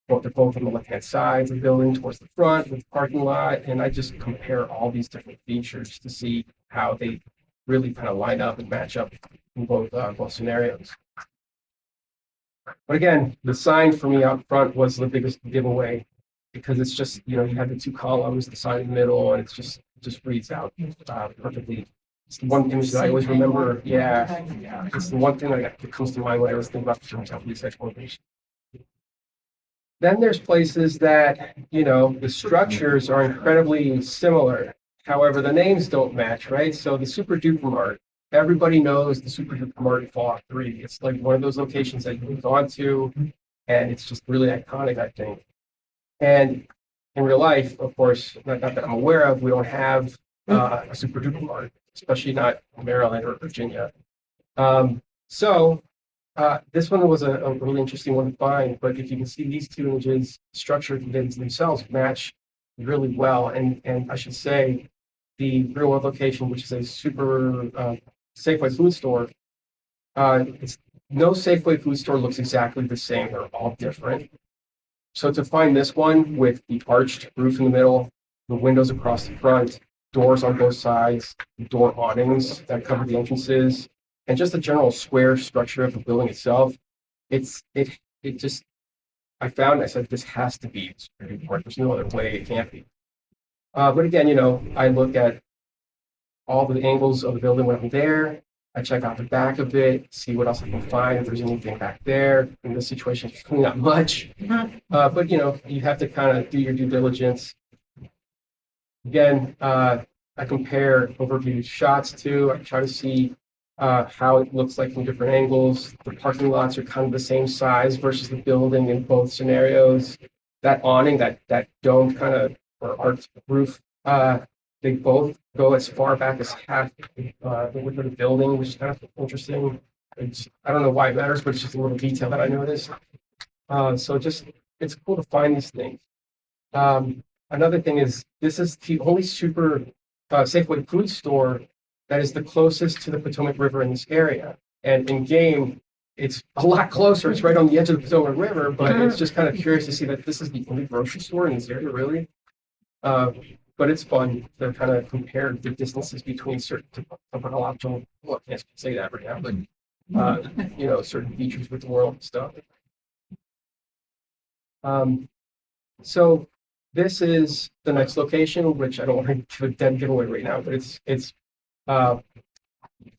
both on the left-hand side of the building towards the front with the parking lot, and I just compare all these different features to see how they really kind of line up and match up in both scenarios. But again, the sign for me out front was the biggest giveaway because it's just, you have the two columns, the sign in the middle, and it just reads out perfectly. It's the one image that I always remember. Yeah, it's the one thing that comes to mind when I always think about the Germantown Police Headquarters. Then there's places that, the structures are incredibly similar. However, the names don't match, right? So the Super Duper Mart, everybody knows the Super Duper Mart in Fallout 3. It's like one of those locations that you've gone to, and it's just really iconic, I think. And in real life, of course, not that I'm aware of, we don't have a Super Duper Mart, especially not in Maryland or Virginia. So this one was a really interesting one to find, but if you can see these two images, structure themselves match really well. And I should say, the real world location, which is a super Safeway food store, no Safeway food store looks exactly the same. They're all different. So to find this one with the arched roof in the middle, the windows across the front, doors on both sides, door awnings that cover the entrances, and just the general square structure of the building itself, I said, this has to be Super Duper Mart. There's no other way it can't be. But again, I look at all the angles of the building when I'm there. I check out the back of it, see what else I can find, if there's anything back there. In this situation, it's really not much. But, you have to kind of do your due diligence. Again, I compare overview shots too. I try to see how it looks like from different angles. The parking lots are kind of the same size versus the building in both scenarios. That awning, that domed kind of or arched roof, they both go as far back as half the width of the building, which is kind of interesting. I don't know why it matters, but it's just a little detail that I noticed. So it's cool to find these things. Another thing is this is the only super Safeway food store that is the closest to the Potomac River in this area. And in game, it's a lot closer. It's right on the edge of the Potomac River, but it's just kind of curious to see that this is the only grocery store in this area, really. But it's fun to kind of compare the distances between certain topological, well, I can't say that right now, but certain features with the world and stuff. So this is the next location, which I don't want to give a dead giveaway right now, but it's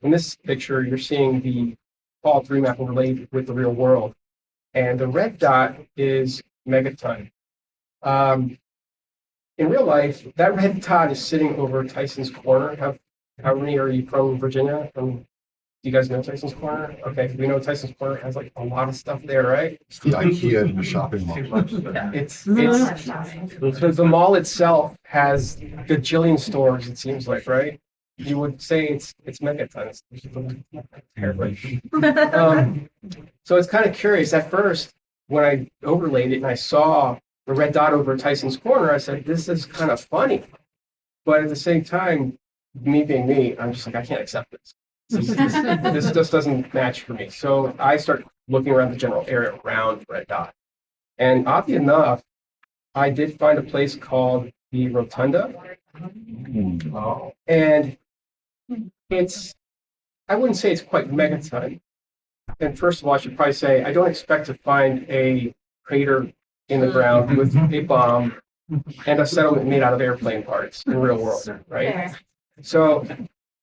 in this picture, you're seeing the Fallout 3 map overlaid with the real world. And the red dot is megaton. In real life, that red dot is sitting over Tyson's Corner. How many are you from Virginia? Do you guys know Tyson's Corner? Okay, we know Tyson's Corner has like a lot of stuff there, right? It's the IKEA in the shopping mall. It's the mall itself has gajillion stores, it seems like, right? You would say it's megaton. So it's kind of curious. At first, when I overlaid it and I saw the red dot over Tyson's Corner, I said, this is kind of funny. But at the same time, me being me, I'm just like, I can't accept this. This just doesn't match for me. So I start looking around the general area around Red Dot. And oddly enough, I did find a place called the Rotunda. And I wouldn't say it's quite megaton. And first of all, I should probably say, I don't expect to find a crater in the ground with a bomb and a settlement made out of airplane parts in the real world, right? So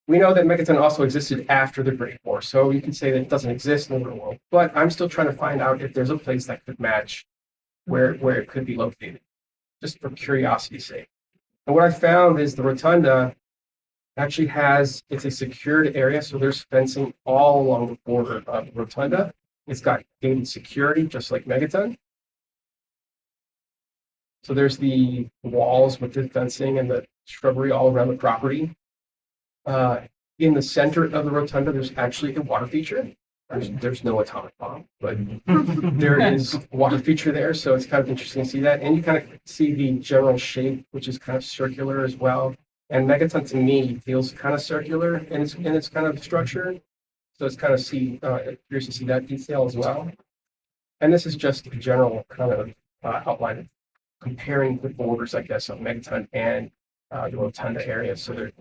we know that megaton also existed after the Great War, so you can say that it doesn't exist in the real world. But I'm still trying to find out if there's a place that could match where it could be located, just for curiosity's sake. And what I found is the Rotunda actually it's a secured area, so there's fencing all along the border of the Rotunda. It's got gated security, just like megaton. So there's the walls with the fencing and the shrubbery all around the property. In the center of the Rotunda, there's actually a water feature. There's no atomic bomb, but there is a water feature there, so it's kind of interesting to see that. And you kind of see the general shape, which is kind of circular as well. And megaton to me feels kind of circular in its kind of structure. So it's kind of curious to see that detail as well. And this is just a general kind of outline of comparing the borders, I guess, of megaton and the Rotunda area. So there's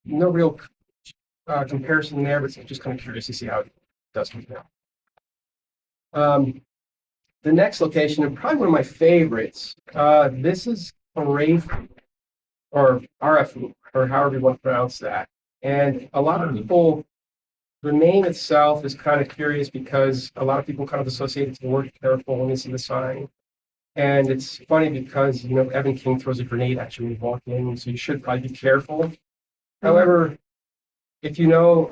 no real comparison there, but just kind of curious to see how it does compare. The next location, and probably one of my favorites, this is Rafe, or RF, or however you want to pronounce that. And a lot of people, the name itself is kind of curious because a lot of people kind of associate it to the word careful when they see the sign. And it's funny because, Evan King throws a grenade at you when you walk in, so you should probably be careful. However, if you know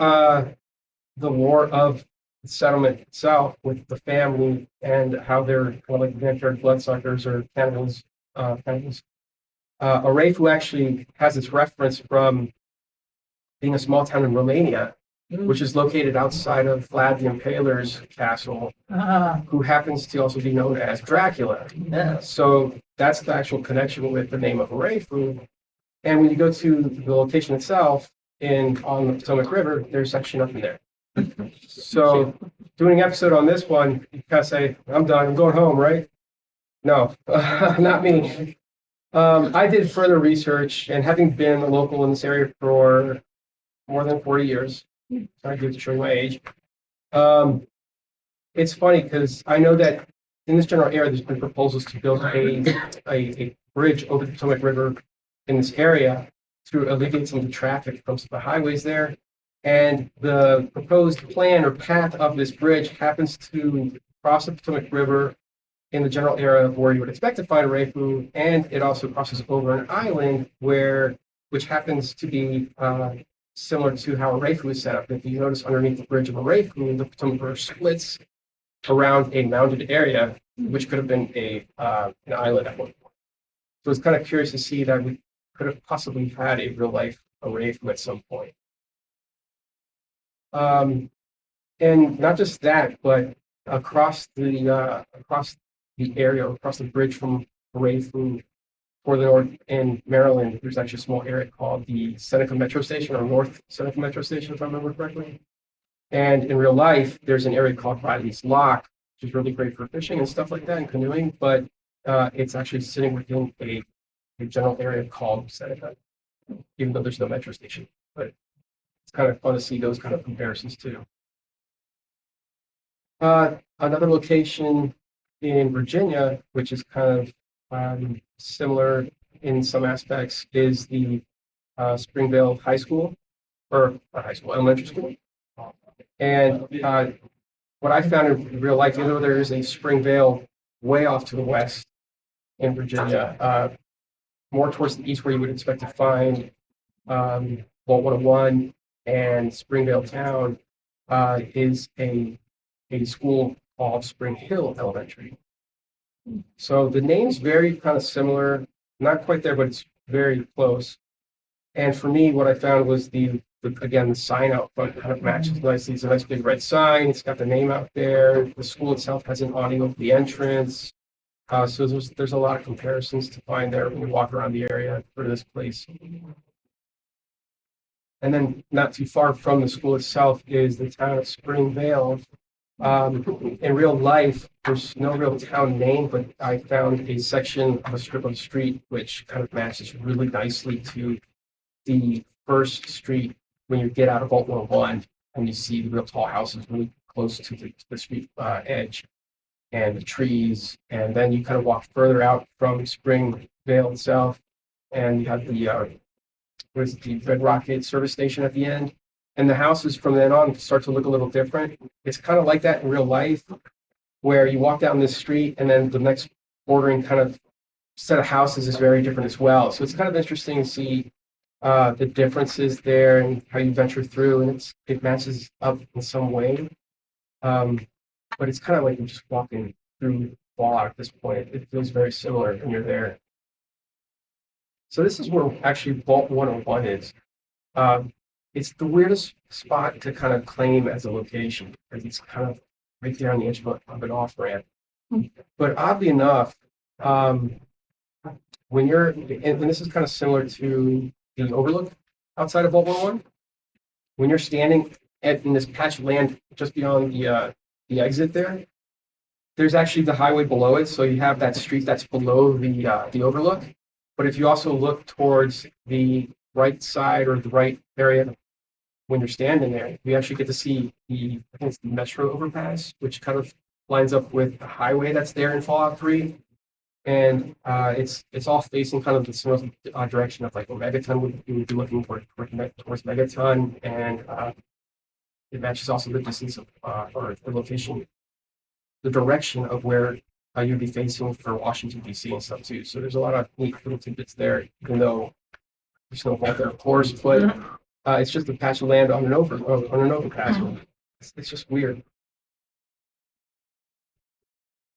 the lore of the settlement itself with the family and how they're kind of like vampire bloodsuckers or cannibals, Orefu actually has its reference from being a small town in Romania, which is located outside of Vlad the Impaler's castle, who happens to also be known as Dracula. So that's the actual connection with the name of Orefu. And when you go to the location itself on the Potomac River, there's actually nothing there. So doing an episode on this one, you kind of say, I'm done, I'm going home, right? No, not me. I did further research, and having been a local in this area for more than 40 years, I do to show you my age. It's funny because I know that in this general area, there's been proposals to build a bridge over the Potomac River in this area to alleviate some of the traffic from some of the highways there. And the proposed plan or path of this bridge happens to cross the Potomac River in the general area where you would expect to find Orefu, and it also crosses over an island which happens to be similar to how Orefu is set up. If you notice underneath the bridge of Orefu, the Potomac River splits around a mounded area, which could have been an island at one point. So it's kind of curious to see that we could have possibly had a real life Orefu at some point. And not just that, but across the area, across the bridge from Orefu further north in Maryland, there's actually a small area called the Seneca Metro Station, or North Seneca Metro Station, if I remember correctly. And in real life, there's an area called Riley's Lock, which is really great for fishing and stuff like that and canoeing, but it's actually sitting within a general area called Seneca, even though there's no metro station. But it's kind of fun to see those kind of comparisons too. Another location in Virginia, which is kind of similar in some aspects, is the Springvale High School, or not high school, elementary school. And what I found in real life, even though there is a Springvale way off to the west in Virginia, more towards the east where you would expect to find Vault 101 and Springvale Town, is a school called Spring Hill Elementary. So the name's very kind of similar, not quite there, but it's very close. And for me, what I found was again, the sign out front kind of matches nicely. It's a nice big red sign. It's got the name out there. The school itself has an awning over the entrance. So there's a lot of comparisons to find there when you walk around the area for this place. And then not too far from the school itself is the town of Springvale. In real life, there's no real town name, but I found a section of a strip of street which kind of matches really nicely to the first street when you get out of Vault 101 and you see the real tall houses really close to the street edge and the trees. And then you kind of walk further out from Springvale itself and you have the Red Rocket service station at the end. And the houses from then on start to look a little different. It's kind of like that in real life, where you walk down this street and then the next bordering kind of set of houses is very different as well. So it's kind of interesting to see the differences there and how you venture through, and it matches up in some way. But it's kind of like you're just walking through Fallout at this point. It feels very similar when you're there. So this is where actually Vault 101 is. It's the weirdest spot to kind of claim as a location, because it's kind of right there on the edge of an off-ramp. But oddly enough, when you're, and this is kind of similar to the overlook outside of Vault 101, when you're standing in this patch of land just beyond the exit there, there's actually the highway below it. So you have that street that's below the overlook. But if you also look towards the right side or the right area when you're standing there, you actually get to see I think it's the Metro overpass, which kind of lines up with the highway that's there in Fallout 3. And it's all facing kind of the similar direction of like where Megaton would be looking towards Megaton, and it matches also the distance of or the location, the direction of where you'd be facing for Washington, D.C. and stuff too. So there's a lot of neat little tidbits there, even though there's no vault there, of course, but it's just a patch of land on an overpass. It's just weird.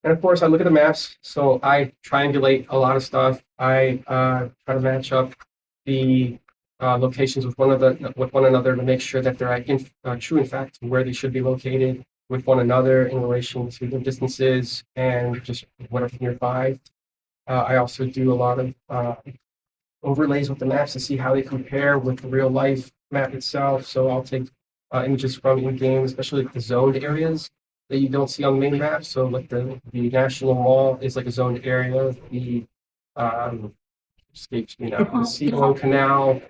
And of course, I look at the maps, so I triangulate a lot of stuff. I try to match up the locations with one another to make sure that they're true, in fact, where they should be located with one another in relation to their distances and just whatever nearby. I also do a lot of overlays with the maps to see how they compare with the real life map itself. So I'll take images from in-game, especially the zoned areas that you don't see on the main map. So like the National Mall is like a zoned area. The escapes me now. The Seaboard Canal,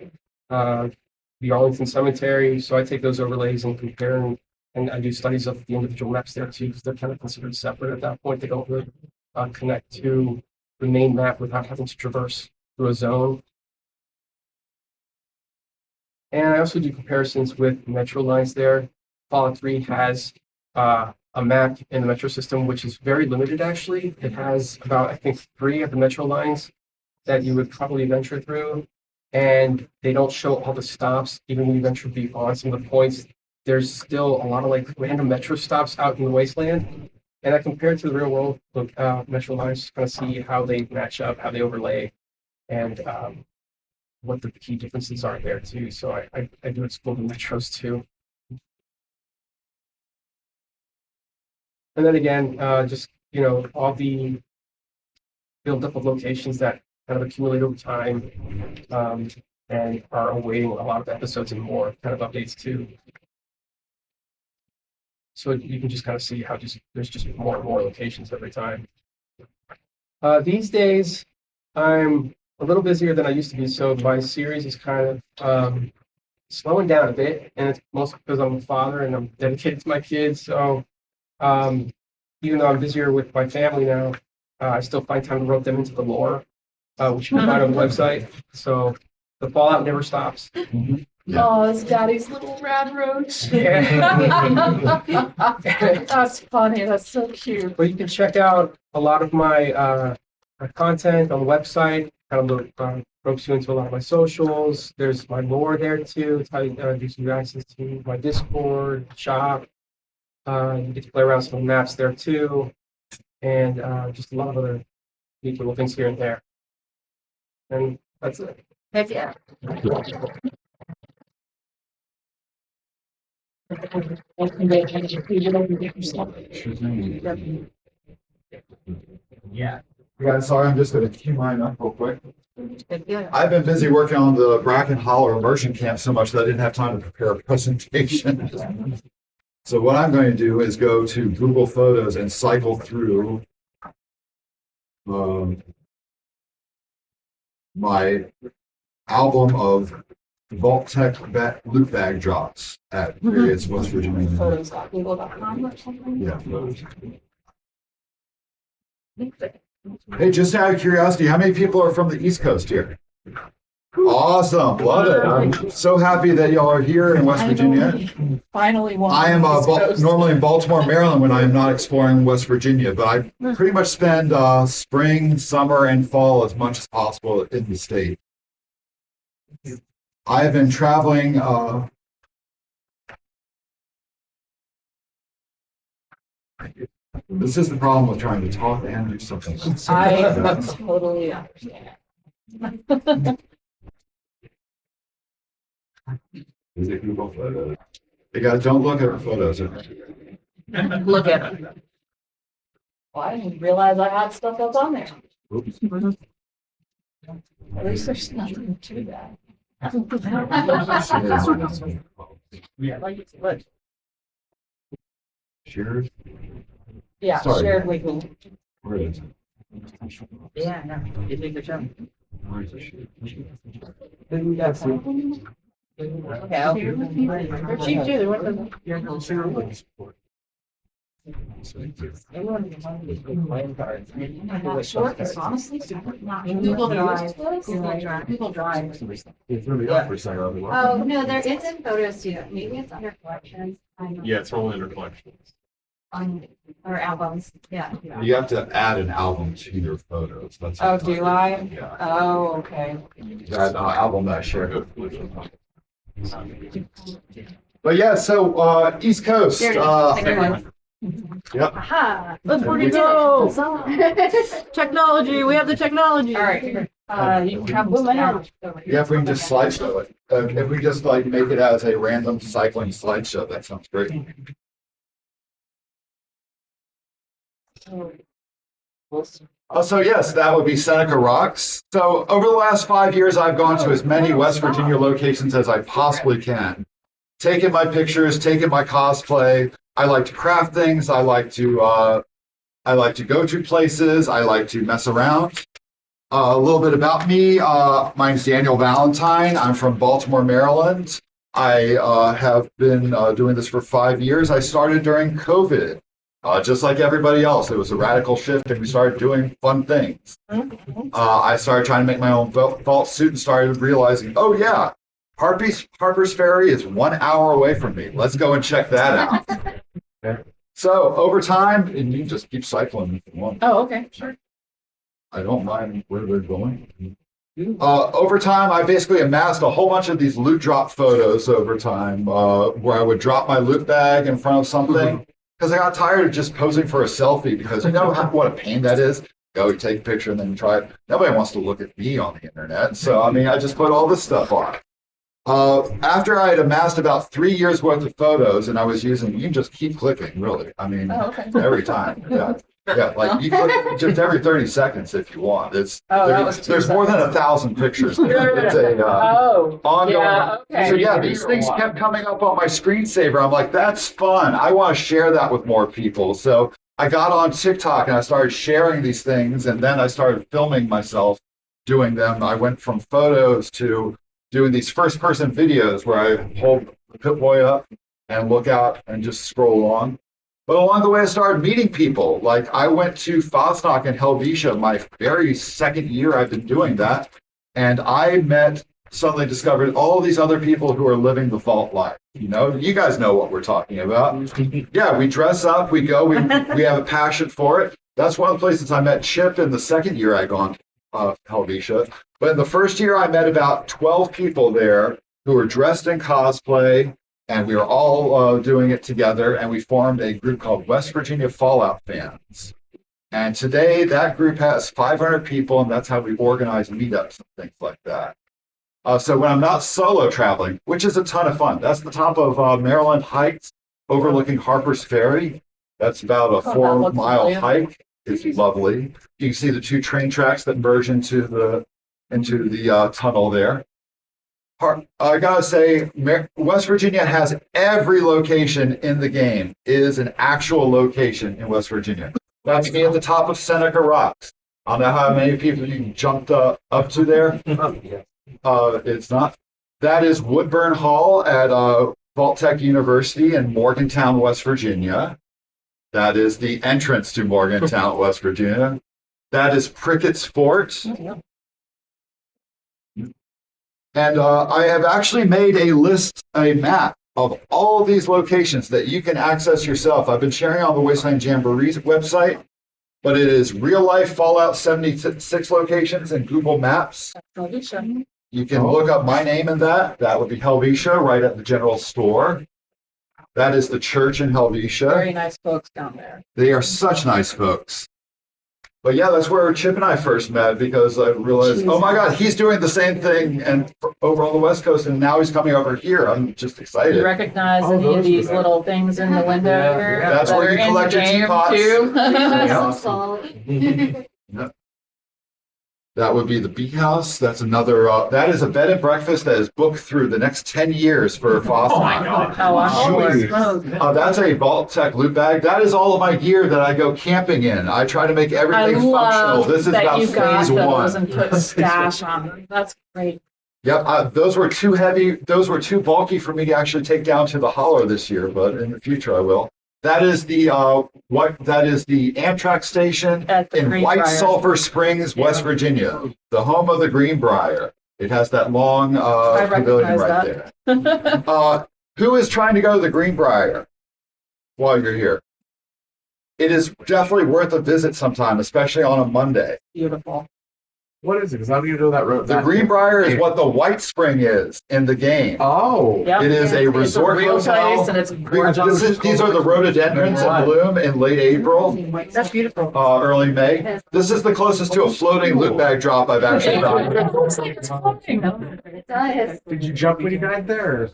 the Arlington Cemetery. So I take those overlays and compare them. And I do studies of the individual maps there too, because they're kind of considered separate at that point. They don't really connect to the main map without having to traverse through a zone. And I also do comparisons with metro lines there. Fallout 3 has a map in the metro system, which is very limited actually. It has about, I think, 3 of the metro lines that you would probably venture through. And they don't show all the stops, even when you venture beyond some of the points. There's still a lot of like random metro stops out in the Wasteland. And I compare it to the real world metro lines, to kind of see how they match up, how they overlay, and what the key differences are there too. So I do explore the metros too. And then again, just, all the buildup of locations that kind of accumulate over time and are awaiting a lot of episodes and more kind of updates too. So you can just kind of see how there's just more and more locations every time. These days, I'm a little busier than I used to be, so my series is kind of slowing down a bit, and it's mostly because I'm a father and I'm dedicated to my kids. So even though I'm busier with my family now, I still find time to rope them into the lore, which you can find on the website. So the fallout never stops. Oh, it's Daddy's little rad roach. Yeah. That's funny. That's so cute. But you can check out a lot of my content on the website. Kind of ropes you into a lot of my socials. There's my lore there too. It's how you do some access to my Discord, shop. You get to play around some maps there too, and just a lot of other neat little things here and there. And that's it. Heck yeah. Yeah, sorry, I'm just gonna cue mine up real quick. Heck yeah. I've been busy working on the Bracken Hollow immersion camp so much that I didn't have time to prepare a presentation. So what I'm going to do is go to Google Photos and cycle through my album of Vault-Tec loot bag drops at various West Virginia. Photos.google.com or something? Yeah. Hey, just out of curiosity, how many people are from the East Coast here? Awesome, love it. I'm so happy that y'all are here in West Virginia. Finally, one. I am normally in Baltimore, Maryland when I am not exploring West Virginia, but I pretty much spend spring, summer, and fall as much as possible in the state. I have been traveling this is the problem with trying to talk and do something. I totally understand. Is it Google Photos? Hey guys, don't look at our photos. Look at it. Well, I didn't realize I had stuff that's on there. Oops. At least there's nothing to that. Yeah. Like, Shared? yeah, Sorry. shared with me. Where is it? Yeah, no, you did a good job. Where is it shared? Okay, I'll do it. They're cheap too. They're worth Honestly, Google Drive. Google Drive. It's really up for sale. Oh, no, there is in photos too. Maybe it's under collections. Yeah, it's rolling under collections. Or albums, yeah. You have to add an album to your photos. That's Oh, do I? Yeah. Oh, okay. That album that I shared. But yeah, so East Coast. There it is. Yep. Aha. Let's where do you go? All Technology. We have the technology. All right. You can have this now. Yeah, if we can just slideshow it. If we just like make it as a random cycling slideshow, that sounds great. So yes, that would be Seneca Rocks. So over the last 5 years, I've gone to as many West Virginia locations as I possibly can. Taking my pictures, taking my cosplay. I like to craft things. I like to go to places. I like to mess around. A little bit about me. My name's Daniel Valentine. I'm from Baltimore, Maryland. I have been doing this for 5 years. I started during COVID. Just like everybody else, it was a radical shift and we started doing fun things. I started trying to make my own vault suit and started realizing, oh yeah, Harper's Ferry is 1 hour away from me. Let's go and check that out. Okay. So over time, and you can just keep cycling if you want. Oh, okay, sure. I don't mind where they're going. Over time, I basically amassed a whole bunch of these loot drop photos over time, where I would drop my loot bag in front of something. Because I got tired of just posing for a selfie because you know what a pain that is? Go, you take a picture and then you try it. Nobody wants to look at me on the internet. So, I mean, I just put all this stuff on. After I had amassed about 3 years worth of photos and I was using, you can just keep clicking, really. I mean, every time. Yeah. Yeah, like you click just every 30 seconds if you want. It's there's more than 1,000 pictures. It's a ongoing. Yeah, okay. So yeah, these things kept coming up on my screensaver. I'm like, that's fun. I want to share that with more people. So I got on TikTok and I started sharing these things, and then I started filming myself doing them. I went from photos to doing these first-person videos where I hold the Pip-Boy up and look out and just scroll along. But along the way, I started meeting people. Like I went to Fosnock in Helvetia, my very second year I've been doing that. And I suddenly discovered all these other people who are living the vault life. You know, you guys know what we're talking about. Yeah, we dress up, we go, we have a passion for it. That's one of the places I met Chip in the second year I'd gone to Helvetia. But in the first year, I met about 12 people there who were dressed in cosplay, and we were all doing it together, and we formed a group called West Virginia Fallout Fans. And today, that group has 500 people, and that's how we organize meetups and things like that. So when I'm not solo traveling, which is a ton of fun, that's the top of Maryland Heights, overlooking Harper's Ferry. That's about a 4-mile hike. It's lovely. You can see the 2 train tracks that merge into the tunnel there. I gotta say, West Virginia has every location in the game is an actual location in West Virginia. That's me at the top of Seneca Rocks. I don't know how many people you jumped up to there. It's not. That is Woodburn Hall at Vault Tech University in Morgantown, West Virginia. That is the entrance to Morgantown, West Virginia. That is Prickett's Fort. And I have actually made a map of all of these locations that you can access yourself. I've been sharing on the Wasteland Jamboree website, but it is real life Fallout 76 locations in Google Maps. You can look up my name in that. That would be Helvetia right at the general store. That is the church in Helvetia. Very nice folks down there. They are such nice folks. But yeah, that's where Chip and I first met because I realized, oh my God, he's doing the same thing and over on the West Coast, and now he's coming over here. I'm just excited. You recognize any of these little things in the window here? That's that where are you in collect the your game, teapots. too? That would be the Bee House. That's another. That is a bed and breakfast that is booked through the next 10 years for Fosnock. Oh my God. Oh, I'm Jeez. That's a Vault Tech loot bag. That is all of my gear that I go camping in. I try to make I everything functional. love This is that about you got phase those 1. and put stash on them. That's great. Yep, those were too heavy. Those were too bulky for me to actually take down to the hollow this year, but in the future I will. That is the Amtrak station At the in Greenbrier. White Sulphur Springs, West Virginia, the home of the Greenbrier. It has that long pavilion right there. Who is trying to go to the Greenbrier while you're here? It is definitely worth a visit sometime, especially on a Monday. Beautiful. What is it? Because how do you know that road? The Greenbrier is what the White Spring is in the game. Oh. Yep. It is a resort It's a real hotel. place and it's gorgeous. These are the rhododendrons in bloom in late April, That's beautiful. early May. This is the closest to a floating loot bag drop I've actually done. It looks like it's floating. Did you jump when you got there?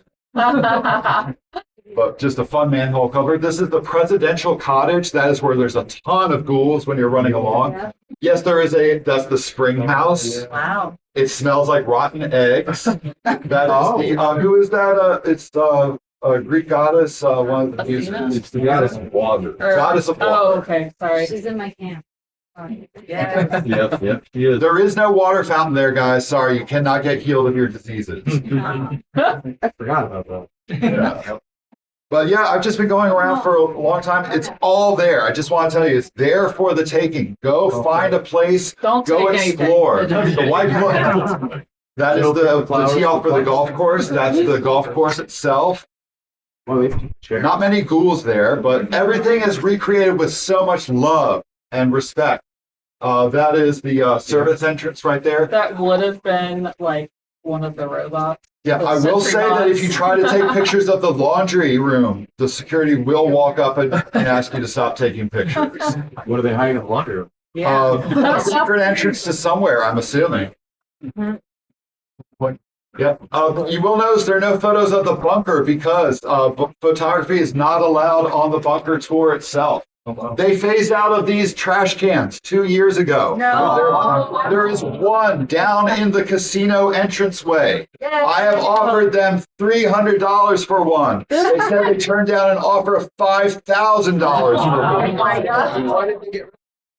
But just a fun manhole cover. This is the presidential cottage. That is where there's a ton of ghouls when you're running along. Yes, that's the spring house. Wow. It smells like rotten eggs. That is who is that? It's the Greek goddess, one of the Athena? It's the goddess of water. Goddess of water. Oh, okay. Sorry. She's in my camp. Yeah. Yep. She is. There is no water fountain there, guys. Sorry, you cannot get healed of your diseases. I forgot about that. Yeah. But yeah, I've just been going around for a long time. It's all there. I just want to tell you, it's there for the taking. Go find a place. Don't Go take explore. anything. The white place. That is the tee off for the golf course. That's the golf course itself. Not many ghouls there, but everything is recreated with so much love and respect. That is the service entrance right there. That would have been like one of the robots. Yeah, I will say that if you try to take pictures of the laundry room, the security will walk up and ask you to stop taking pictures. What are they hiding in the laundry room? Yeah. A secret entrance to somewhere, I'm assuming. Yeah. You will notice there are no photos of the bunker because photography is not allowed on the bunker tour itself. They phased out of these trash cans 2 years ago. No. There is one down in the casino entranceway. I have offered them $300 for one. They said they turned down an offer of $5,000 for one. Oh my God.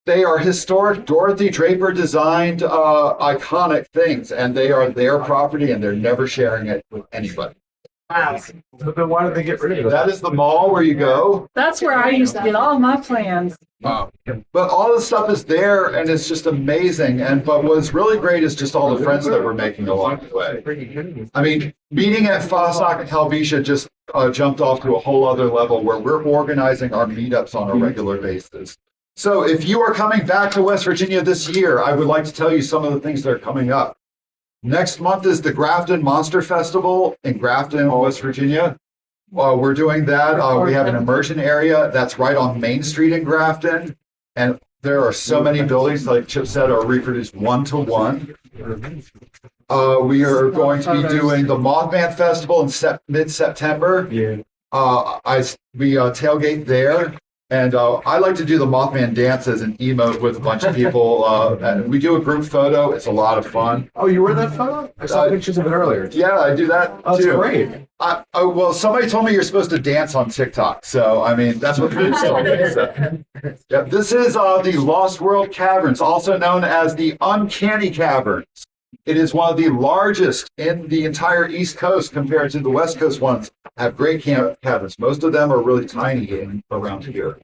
They are historic Dorothy Draper designed iconic things, and they are their property and they're never sharing it with anybody. Wow. So then why did they get rid of it? That is the mall where you go. That's where I used to get all my plans. But all the stuff is there, and it's just amazing. But what's really great is just all the friends that we're making along the way. I mean, meeting at Fossock and Helvetia just jumped off to a whole other level where we're organizing our meetups on a regular basis. So if you are coming back to West Virginia this year, I would like to tell you some of the things that are coming up. Next month is the Grafton Monster Festival in Grafton, West Virginia. We're doing that. We have an immersion area that's right on Main Street in Grafton. And there are so many buildings, like Chip said, are reproduced 1-to-1. We are going to be doing the Mothman Festival in mid-September. Yeah. We tailgate there. And I like to do the Mothman dance as an emote with a bunch of people. And we do a group photo. It's a lot of fun. Oh, you were in that photo? I saw pictures of it earlier. Yeah, I do that Oh, that's too. great. Well, somebody told me you're supposed to dance on TikTok. So, I mean, that's what people told me. So. Yeah, this is the Lost World Caverns, also known as the Uncanny Caverns. It is one of the largest in the entire East Coast compared to the West Coast ones. Have great caverns. Most of them are really tiny around here.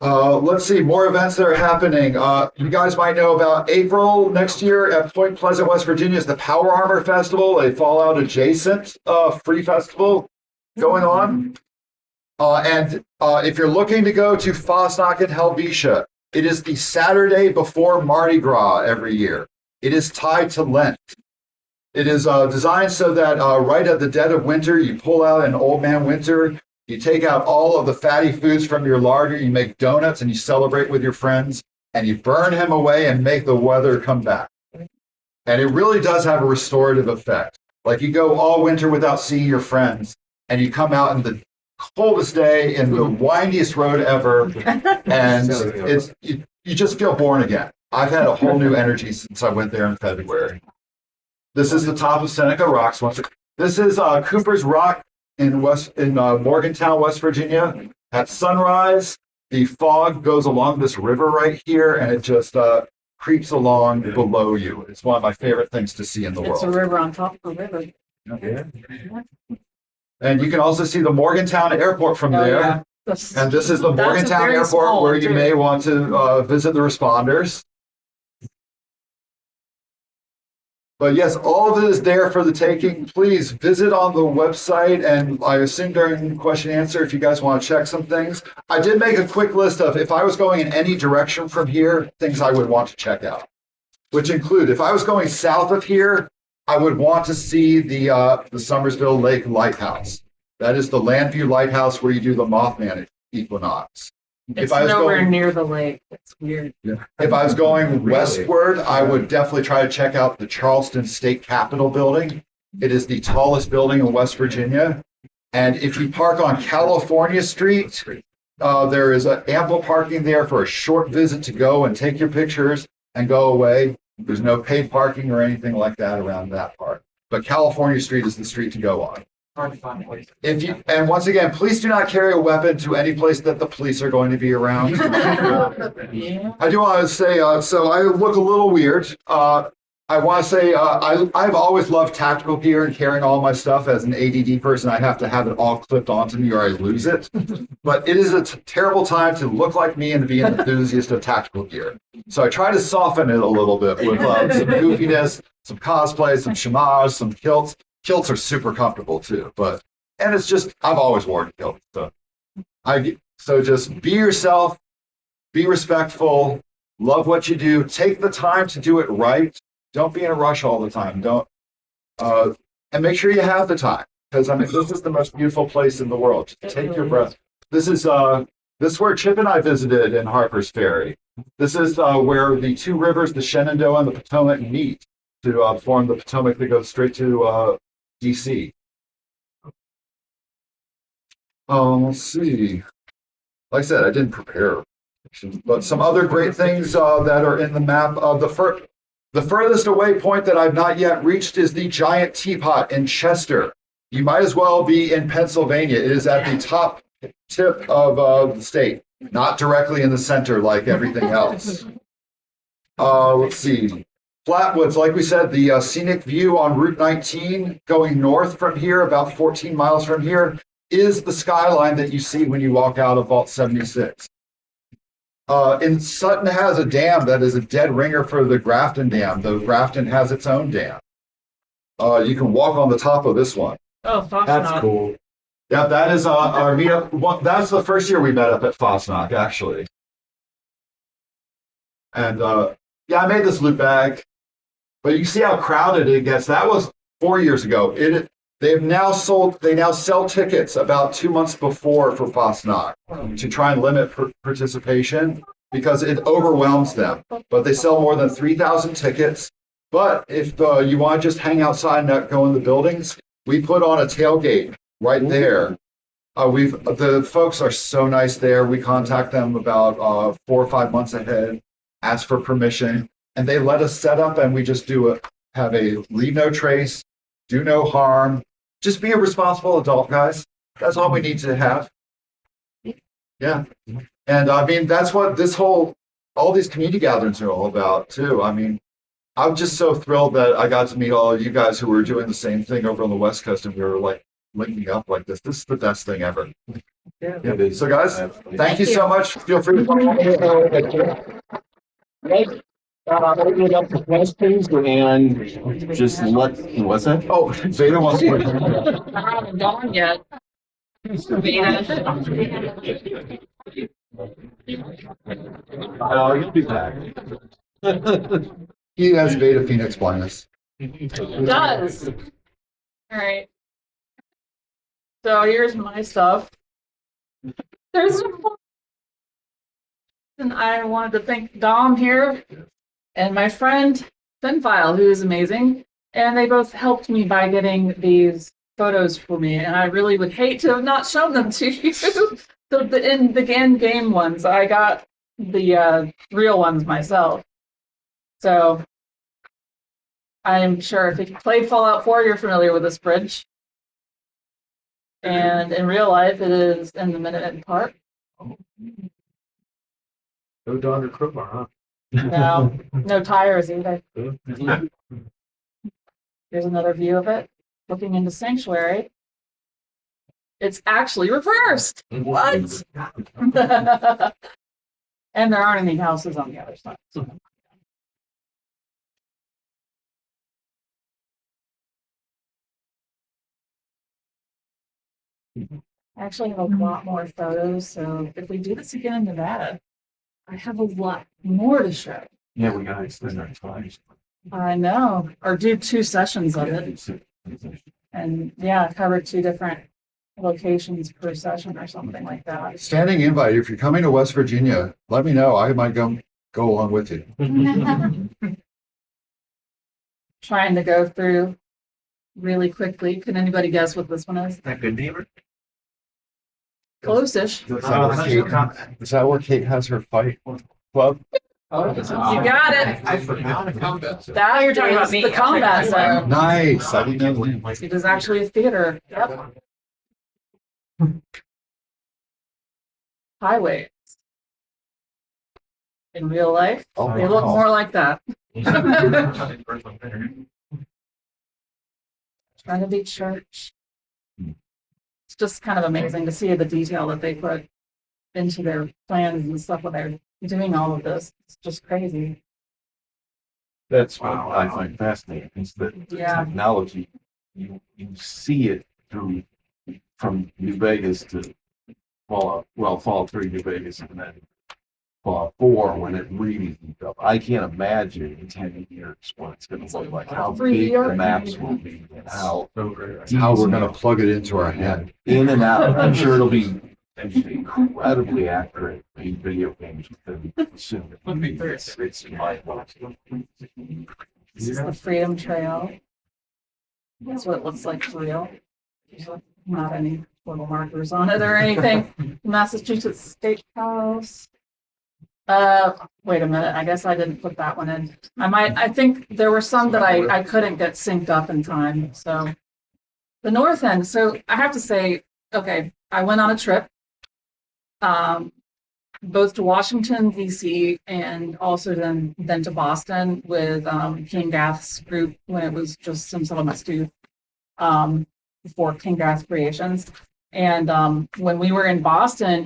Let's see, more events that are happening. You guys might know about April next year at Point Pleasant, West Virginia is the Power Armor Festival, a Fallout adjacent free festival going on. And if you're looking to go to Fosnock and Helvetia, it is the Saturday before Mardi Gras every year. It is tied to Lent. It is designed so that right at the dead of winter, you pull out an Old Man Winter, you take out all of the fatty foods from your larder, you make donuts and you celebrate with your friends, and you burn him away and make the weather come back. And it really does have a restorative effect. Like you go all winter without seeing your friends, and you come out in the coldest day in the windiest road ever, and you just feel born again. I've had a whole new energy since I went there in February. This is the top of Seneca Rocks. This is Cooper's Rock in Morgantown, West Virginia. At sunrise, the fog goes along this river right here, and it just creeps along below you. It's one of my favorite things to see in the It's a world. river on top of a river. Yeah. And you can also see the Morgantown Airport from there. Yeah. And this is the That's a Morgantown very Airport small where one, you too. may want to visit the responders. But yes, all of it is there for the taking. Please visit on the website, and I assume during question and answer if you guys want to check some things. I did make a quick list of, if I was going in any direction from here, things I would want to check out, which include, if I was going south of here, I would want to see the Summersville Lake Lighthouse. That is the Landview Lighthouse where you do the Mothman equinox. It's nowhere near the lake. It's weird. If I was going westward, I would definitely try to check out the Charleston State Capitol building. It is the tallest building in West Virginia. And if you park on California Street, there is ample parking there for a short visit to go and take your pictures and go away. There's no paid parking or anything like that around that part. But California Street is the street to go on. And once again, please do not carry a weapon to any place that the police are going to be around. I do want to say, so I look a little weird. I want to say I've always loved tactical gear and carrying all my stuff. As an ADD person, I have to have it all clipped onto me or I lose it. But it is a terrible time to look like me and to be an enthusiast of tactical gear. So I try to soften it a little bit with some goofiness, some cosplay, some chamage, some kilts. Kilts are super comfortable too, and it's just, I've always worn kilts. So just be yourself, be respectful, love what you do, take the time to do it right. Don't be in a rush all the time. And make sure you have the time, because I mean, this is the most beautiful place in the world. Just take your breath. This is where Chip and I visited in Harper's Ferry. This is where the two rivers, the Shenandoah and the Potomac, meet to form the Potomac that goes straight to DC. Let's see. Like I said, I didn't prepare, but some other great things that are in the map. The furthest away point that I've not yet reached is the Giant Teapot in Chester. You might as well be in Pennsylvania. It is at the top tip of the state, not directly in the center like everything else. Let's see. Flatwoods, like we said, the scenic view on Route 19 going north from here, about 14 miles from here, is the skyline that you see when you walk out of Vault 76. And Sutton has a dam that is a dead ringer for the Grafton Dam. The Grafton has its own dam. You can walk on the top of this one. Oh, Fox That's Knot. cool. Yeah, that is our meetup. That's the first year we met up at Fosnock, actually. And yeah, I made this loop bag, but you see how crowded it gets. That was 4 years ago. They now sell tickets about 2 months before for Fosnock to try and limit participation because it overwhelms them. But they sell more than 3,000 tickets. But if you want to just hang outside and not go in the buildings, we put on a tailgate right there. The folks are so nice there. We contact them about 4 or 5 months ahead, ask for permission, and they let us set up, and we just have a leave no trace, do no harm, just be a responsible adult, guys. That's all we need to have. Yeah. And I mean, that's what all these community gatherings are all about too. I mean, I'm just so thrilled that I got to meet all of you guys who were doing the same thing over on the West Coast, and we were like linking up like this. This is the best thing ever. Yeah. Yeah. So guys, thank you so much. Feel free to Open it up for questions and just what's that? Oh, Veda wants to. I haven't gone yet. Oh, you'll be back. He has Beta Phoenix blindness. It does. All right. So here's my stuff. There's and I wanted to thank Dom here and my friend Finfile, who is amazing. And they both helped me by getting these photos for me. And I really would hate to have not shown them to you. So in the game ones, I got the real ones myself. So I'm sure if you played Fallout 4, you're familiar with this bridge. And in real life, it is in the Minute Park. No dog or crowbar, huh? No tires either. Here's another view of it, looking into Sanctuary. It's actually reversed. What? And there aren't any houses on the other side. So. I actually have a lot more photos, so if we do this again in Nevada, I have a lot more to show. Yeah, we gotta extend our time. I know, or do 2 sessions of it, and yeah, cover 2 different locations per session or something like that. Standing invite. If you're coming to West Virginia, let me know. I might go along with you. Trying to go through really quickly. Can anybody guess what this one is? That good neighbor? Close-ish. Is that where Kate has her fight club? You got it. I forgot about that. That you're talking about is me. the combat zone. Nice. I didn't know. It is actually a theater. Yep. Highways. In real life, Oh, they look wow. more like that. Trinity Church. It's just kind of amazing to see the detail that they put into their plans and stuff when they're doing all of this. It's just crazy. That's what I find fascinating, is that Yeah. technology, you see it from New Vegas to Fallout 3, New Vegas, and then Fallout 4 when it really heated up. I can't imagine in 10 years what it's going to look like, how big the maps will be, and how How we're going to plug it into our head. in and out. I'm sure it'll be incredibly accurate in video games within soon. It's mind-boggling. This is the Freedom Trail. That's what it looks like for real. Not any little markers on it or anything. Massachusetts State House. Wait a minute. I guess I didn't put that one in. I think there were some that I couldn't get synced up in time. So the North End. So I have to say, okay, I went on a trip. both to Washington, D.C., and also then to Boston with King Gath's group when it was just some Settlements Tooth before King Gath Creations. And when we were in Boston,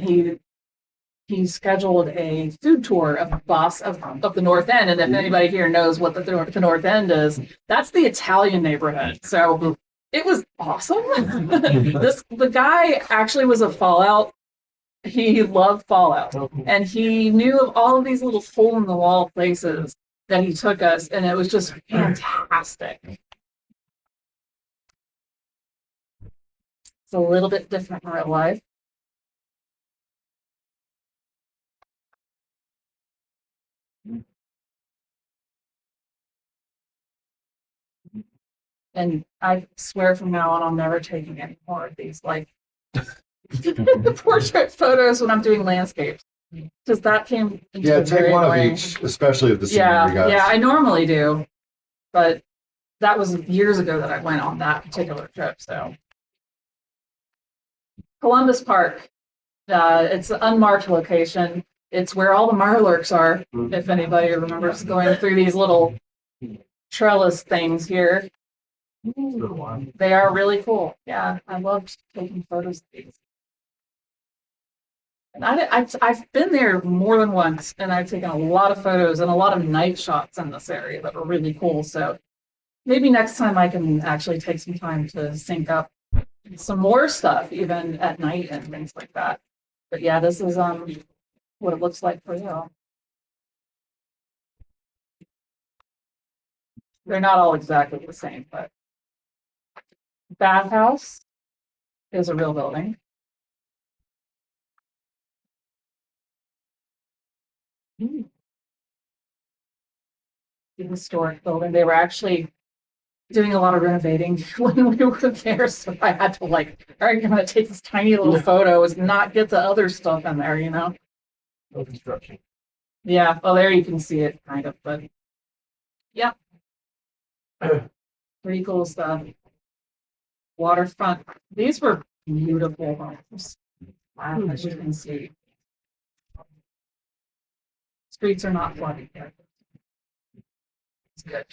he scheduled a food tour of the North End. And if anybody here knows what the North End is, that's the Italian neighborhood. So it was awesome. The guy actually was a Fallout. He loved Fallout, and he knew of all of these little hole in the wall places that he took us, and it was just fantastic. It's a little bit different in real life. And I swear from now on, I'm never taking any more of these like portrait photos when I'm doing landscapes, because that came into Yeah, the take very one of annoying. each, especially of the Yeah, scenery guys. yeah, I normally do, but that was years ago that I went on that particular trip. So Columbus Park, it's an unmarked location. It's where all the Marlurks are. If anybody remembers going through these little trellis things here. They are really cool. Yeah, I loved taking photos of these. And I've been there more than once, and I've taken a lot of photos and a lot of night shots in this area that were really cool. So maybe next time I can actually take some time to sync up some more stuff, even at night and things like that. But yeah, this is what it looks like for you. They're not all exactly the same, but bathhouse is a real building. The historic building. They were actually doing a lot of renovating when we were there, so I had to like, all right, I'm gonna take this tiny little photo, and not get the other stuff in there, you know? No construction. Yeah, well, there you can see it kind of, but yeah. Pretty cool stuff. Waterfront. These were beautiful homes, as you can see. Streets are not flooded yet. It's good.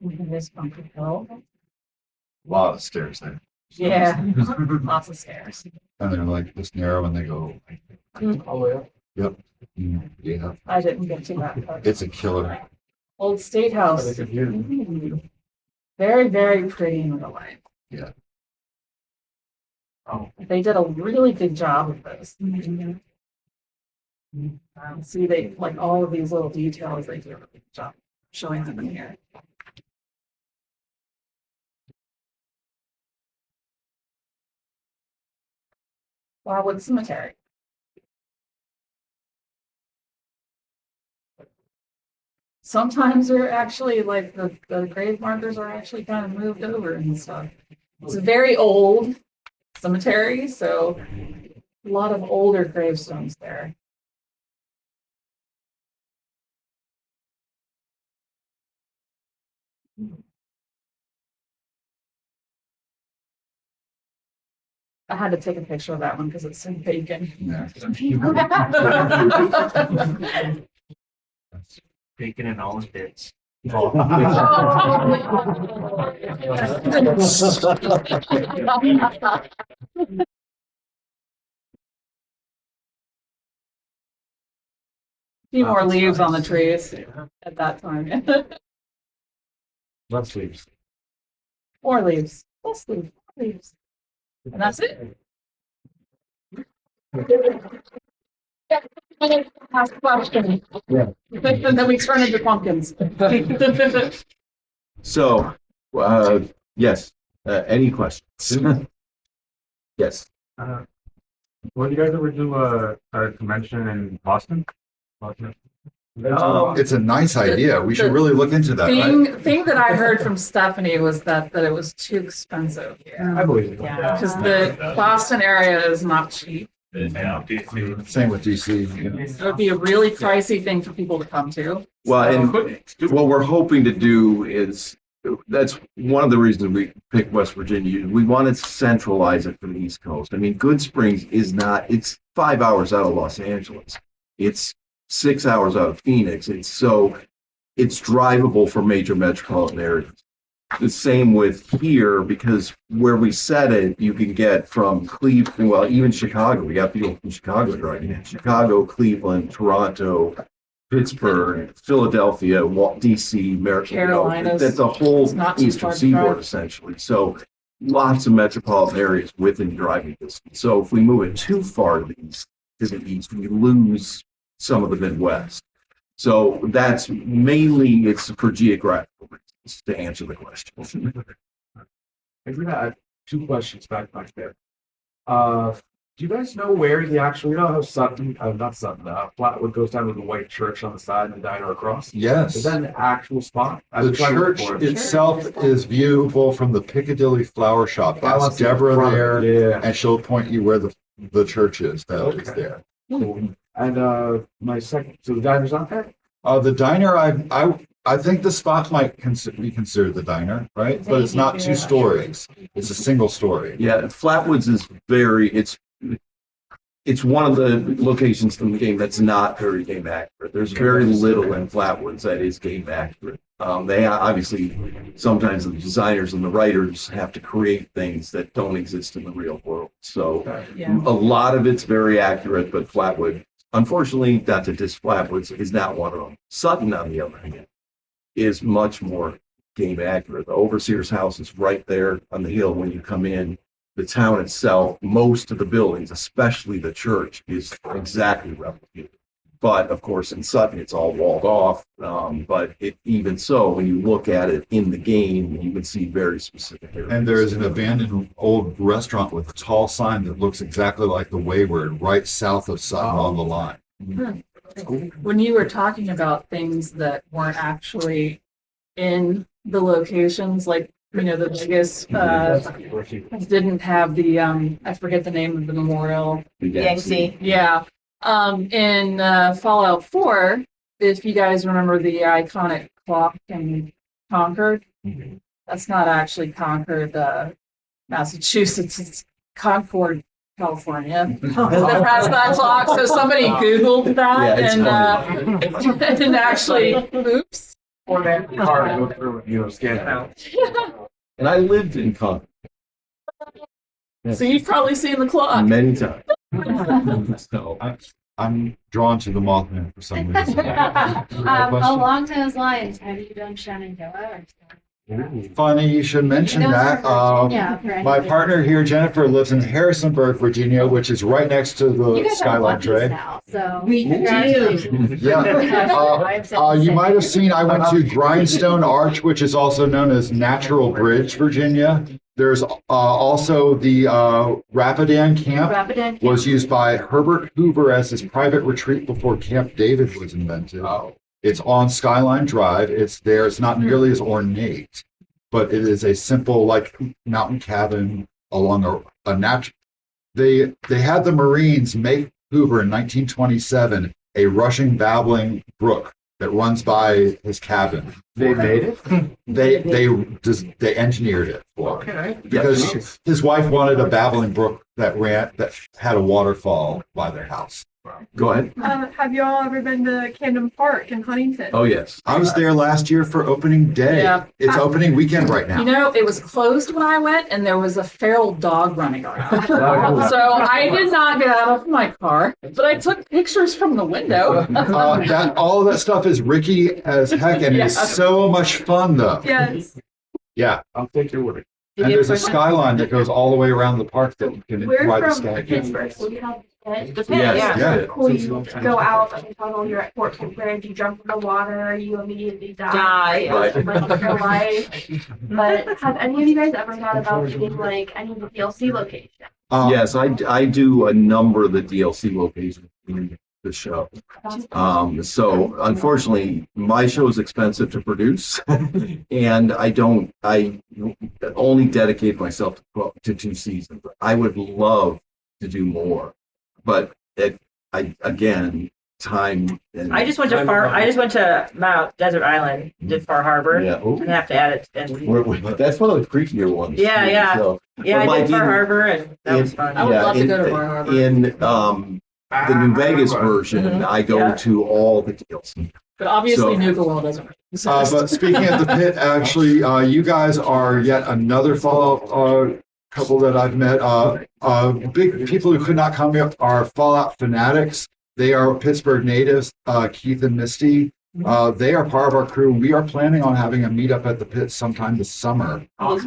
This bumpy hill. A lot of stairs there. Yeah, lots of stairs. And they're like this narrow and they go, Oh, yeah. yep. Yeah, I didn't get to that part. it's a killer. Old State House. They could hear. Very, very pretty in real life. Yeah. Oh, They did a really good job of this. See, they like all of these little details. They did a really good job showing them in here. Wildwood Cemetery. Sometimes they're actually like the grave markers are actually kind of moved over and stuff. It's a very old cemetery, so a lot of older gravestones there. I had to take a picture of that one because it's so vacant. Yeah. bacon and all its bits. Few more leaves on the trees at that time. Less leaves. More leaves. Less leaves. More leaves. And that's it. Last question. Yeah. And then we turn into pumpkins. So, yes, any questions? Yes. Will you guys ever do a convention in Boston? It's a nice idea. We should really look into that, right? Thing that I heard from Stephanie was that it was too expensive here. I believe it. Yeah, because the Boston area is not cheap. Same with DC. You know. It would be a really pricey thing for people to come to. Well, and what we're hoping to do is that's one of the reasons we picked West Virginia. We wanted to centralize it from the East Coast. I mean, Good Springs is not, it's 5 hours out of Los Angeles. It's 6 hours out of Phoenix. It's drivable for major metropolitan areas. The same with here, because where we set it, you can get from Cleveland, well, even Chicago. We got people from Chicago driving in. Chicago, Cleveland, Toronto, Pittsburgh, Philadelphia, DC, Maryland. Carolinas. That's a whole It's not too eastern far to seaboard, drive. essentially. So lots of metropolitan areas within driving distance. So if we move it too far to the east, we lose some of the Midwest. So that's mainly, it's for geographical reasons, to answer the question. I do have 2 questions back there. Do you guys know where the actual, you know how Sutton, not Sutton, Flatwood goes down to the white church on the side and the diner across? Yes. Is that an actual spot? The church itself is viewable from the Piccadilly Flower Shop. I want Ask to see the Deborah front. there, Yeah. and she'll point you where the church is. That is there. Cool. And my second, so the diner's not there? The diner, I think the spot might be considered the diner, right? But it's not 2 stories. It's a single story. Yeah, Flatwoods is it's one of the locations in the game that's not very game accurate. There's very little in Flatwoods that is game accurate. They obviously, sometimes the designers and the writers have to create things that don't exist in the real world. So Yeah. a lot of it's very accurate, but Flatwood, unfortunately, not to diss Flatwoods, is not one of them. Sutton, on the other hand, is much more game accurate. The overseer's house is right there on the hill when you come in. The town itself, most of the buildings, especially the church, is exactly replicated. But of course, in Sutton, it's all walled off. But even so, when you look at it in the game, you can see very specific areas. And there is an abandoned old restaurant with a tall sign that looks exactly like the Wayward, right south of Sutton on the line. When you were talking about things that weren't actually in the locations, like, you know, the biggest, didn't have the, I forget the name of the memorial. Yangtze. Yeah. In Fallout 4, if you guys remember the iconic clock in Concord, that's not actually Concord, Massachusetts. It's Concord, California. That has that clock. So somebody Googled that and actually, oops. Or that car to go through and, you know, scan it out. And I lived in Concord So you've probably seen the clock. many times. So, I'm drawn to the Mothman for some reason. Along those lines, have you done Shenandoah? Funny you should mention that. My partner here, Jennifer, lives in Harrisonburg, Virginia, which is right next to You the guys are Skyline lucky Trail. now, so. We do. Yeah. You might have seen, I went to Grindstone Arch, which is also known as Natural Bridge, Virginia. There's also the Rapidan Camp. Rapidan Was used by Herbert Hoover as his private retreat before Camp David was invented. It's on Skyline Drive. It's there. It's not nearly as ornate, but it is a simple, like, mountain cabin along a natural. They had the Marines make Hoover in 1927 a rushing, babbling brook that runs by his cabin. They made it? They engineered it for him. Okay. Because his wife wanted a babbling brook that had a waterfall by their house. go ahead. Have you all ever been to Camden Park in Huntington? Oh, yes. I was there last year for opening day. Yeah. It's opening weekend right now. You know, it was closed when I went, and there was a feral dog running around. So I did not get out of my car, but I took pictures from the window. All of that stuff is rickety as heck, and it's Yeah. so much fun, though. Yes. Yeah, I'll take your word. and there's a skyline that goes all the way around the park that you can We're ride the from sky. Pittsburgh, so we have it. The Yes, yeah. yeah. Cool, you go out and tunnel, you're at Fort Pickford, you jump in the water, you immediately die. Die. Right. Like your life. But have any of you guys ever thought about doing like any of the DLC locations? Yes, I do a number of the DLC locations in the show. So unfortunately, my show is expensive to produce, and I only dedicate myself to 2 seasons. I would love to do more, but again, time. And, I just went to Mount Desert Island, did Far Harbor. yeah. I have to add it. And That's one of the creepier ones. Yeah, too, yeah. So. yeah, But I like did Far in- Harbor, and that was fun. I would love to go to Bar Harbor. In the New Vegas version, Mhm. I go Yeah. to all the DLC. But obviously, So- Nuka World doesn't. But speaking of the pit, actually, you guys are yet another Fallout couple that I've met. Big people who could not come here are Fallout fanatics. They are Pittsburgh natives, Keith and Misty. They are part of our crew. We are planning on having a meetup at the pit sometime this summer.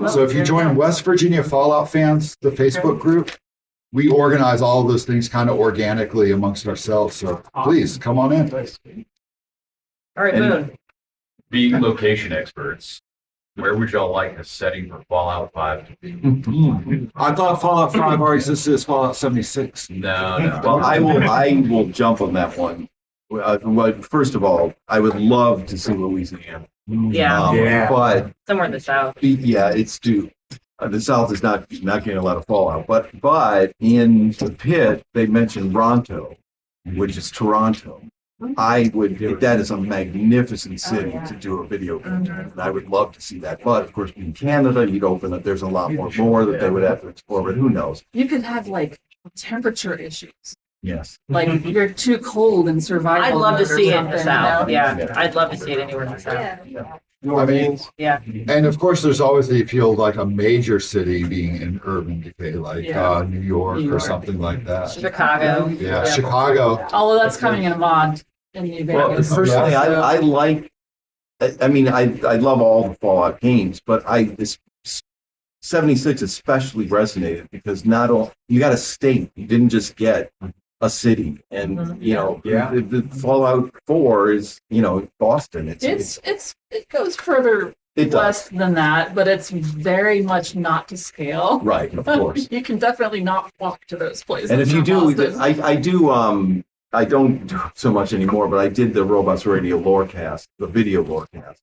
So if you join West Virginia Fallout Fans, the Facebook group, we organize all of those things kind of organically amongst ourselves. So please come on in. All right, And- Boone. Being location experts, where would y'all like the setting for Fallout 5 to be? I thought Fallout 5 already existed as Fallout 76. No, no. Well, I will jump on that one. Well, first of all, I would love to see Louisiana. Yeah, Yeah. But somewhere in the south. yeah, it's due. The South is not getting a lot of fallout, but in the pit they mentioned Ronto, which is Toronto. That is a magnificent city to do a video game, and I would love to see that. But of course, in Canada, you'd open it. There's a lot more that they would have to explore, but who knows? You could have like temperature issues. Yes. Like you're too cold and survival. I'd love to mode or see it in the something, south. you know? Yeah, I'd love to see it anywhere in the south. Yeah. New Orleans. Yeah. And of course, there's always the appeal of like a major city being an urban decay, like Yeah. New York New or York. something like that. Chicago. Yeah, Chicago. Although that's coming in a mod in New Well, Vegas. personally, so- I like. I mean, I love all the Fallout games, but this 76 especially resonated because not all you got a state. You didn't just get a city, and Yeah. the Fallout 4 is Boston. it goes further It does. west than that, but it's very much not to scale. Right, of course. You can definitely not walk to those places. And if you in do, Boston. I do. I don't do so much anymore, but I did the Robots Radio Lorecast, the video Lorecast.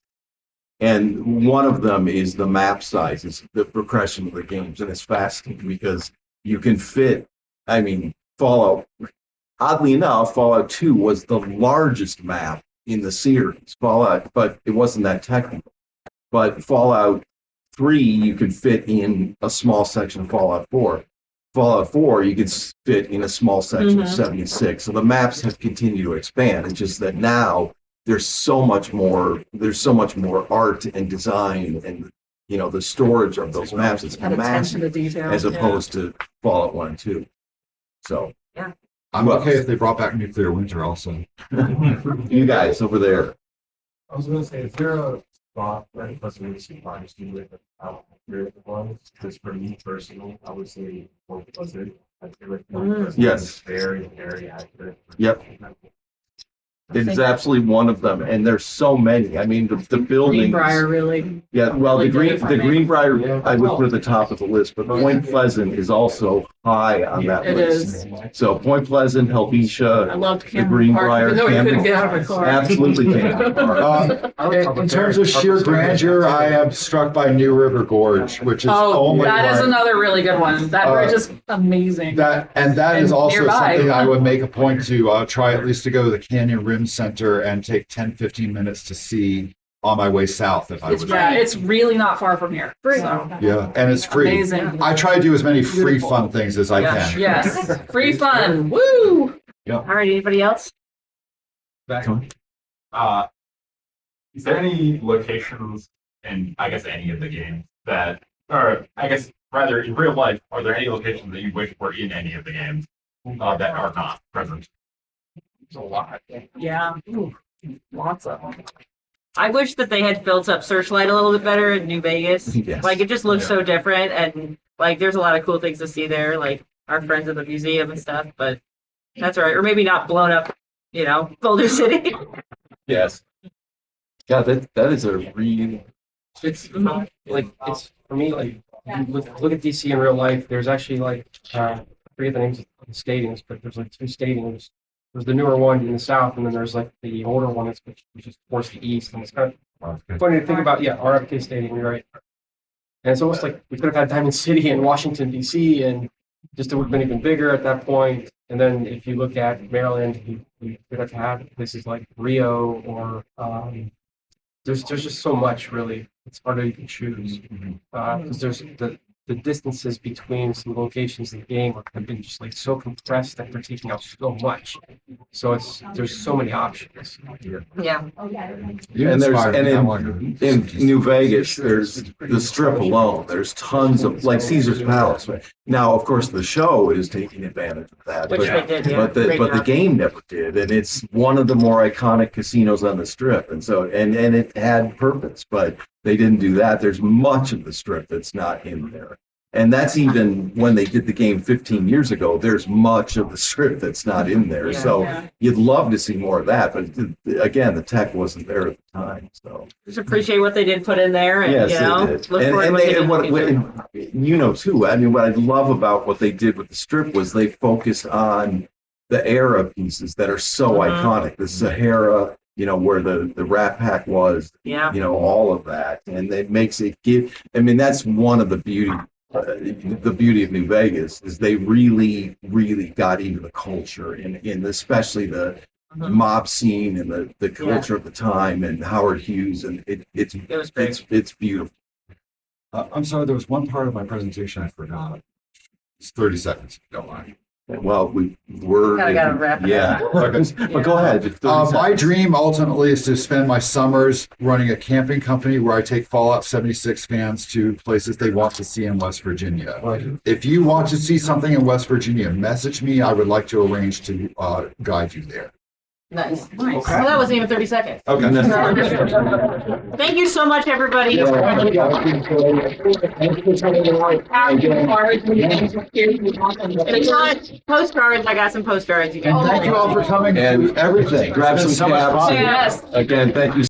And one of them is the map sizes, the progression of the games. And it's fascinating because you can fit, I mean, Fallout, oddly enough, Fallout 2 was the largest map in the series. Fallout, but it wasn't that technical. But Fallout 3, you could fit in a small section of Fallout 4. Fallout 4, you could fit in a small section of 76. So the maps have continued to expand. It's just that now there's so much more art and design and the storage of those maps is Had attention to massive detail. as opposed to Fallout 1 and 2. So I'm okay if they brought back Nuclear Winter also. you guys over there. I was gonna say, is there a spot that doesn't really surprise you with how accurate it was? Because for me personally, I would say Point Pleasant. I feel like Point Pleasant Yes. is very, very accurate. Yep. It is absolutely one of them, and there's so many. I mean, the buildings. Greenbrier, really. Yeah, well, the Really good Greenbrier, Yeah. I would put at the top of the list, but Point Pleasant is also high on that It list. is. So Point Pleasant, I Helvetia, loved the Cameron Greenbrier, Park, even though we couldn't Cameron- get out of a car. absolutely Cameron Park. In terms of sheer grandeur, I am struck by New River Gorge, which is Oh, only that is like another really good one. That bridge is amazing. that is And also nearby. something I would make a point to try at least to go to the Canyon Rim Center and take 10-15 minutes to see on my way south if I was. Yeah, it's really not far from here. So, Yeah, and it's free. amazing. I try to do as many free fun things as I can. Yes, free fun. Woo! All right, anybody else? Is there any locations in, I guess, any of the games that, or I guess rather in real life, are there any locations that you wish were in any of the games that are not present? There's a lot. Yeah, ooh, lots of them. I wish that they had built up Searchlight a little bit better in New Vegas. Yes. Like, it just looks so different, and like there's a lot of cool things to see there, like our friends at the museum and stuff. But that's all right, or maybe not blown up, Boulder City. Yes. Yeah, that is a real. It's it's for me like you look at DC in real life. There's actually like I forget the names of the stadiums, but there's like two stadiums. There's the newer one in the south, and then there's like the older one which is towards the east. And it's kind of funny to think about. Yeah, RFK Stadium. You're right. And it's almost like we could have had Diamond City in Washington D.C. and just it would have been even bigger at that point. And then if you look at Maryland, you could have places like Rio or there's just so much really. It's hard to even choose because there's the distances between some locations in the game have been just like so compressed that they're taking out so much. So there's so many options. Yeah. And in New Vegas, there's the Strip alone. There's tons of, like Caesar's Palace. Now, of course, the show is taking advantage of that, Which they did, yeah. but the Great job. game never did, and it's one of the more iconic casinos on the Strip, and so and it had purpose, but they didn't do that. There's much of the Strip that's not in there. And that's even when they did the game 15 years ago, there's much of the Strip that's not in there. Yeah. So you'd love to see more of that. But again, the tech wasn't there at the time. So Just appreciate what they did put in there, and yes, you know, they did. look forward to And what they do in the what future. you know too. I mean, what I love about what they did with the Strip was they focused on the era pieces that are so iconic. The Sahara, you know, where the Rat Pack was, Yeah. you know, all of that, and it makes it give. I mean, that's one of the beauty. The beauty of New Vegas is they really got into the culture and especially the mob scene and the culture of the time and Howard Hughes, and It was great. it's beautiful. I'm sorry, there was one part of my presentation I forgot. It's 30 seconds, if you don't mind. Well, we're Kinda gotta wrap it yeah. But go ahead. Just 30 My seconds. dream ultimately is to spend my summers running a camping company where I take Fallout 76 fans to places they want to see in West Virginia. If you want to see something in West Virginia, message me. I would like to arrange to guide you there. Nice. Well, that wasn't even 30 seconds. Okay. Thank you so much, everybody. Postcards. I got some postcards. You And guys. thank you all for coming. And everything. Grab It's been some so much caps. fun. Yes. Again, thank you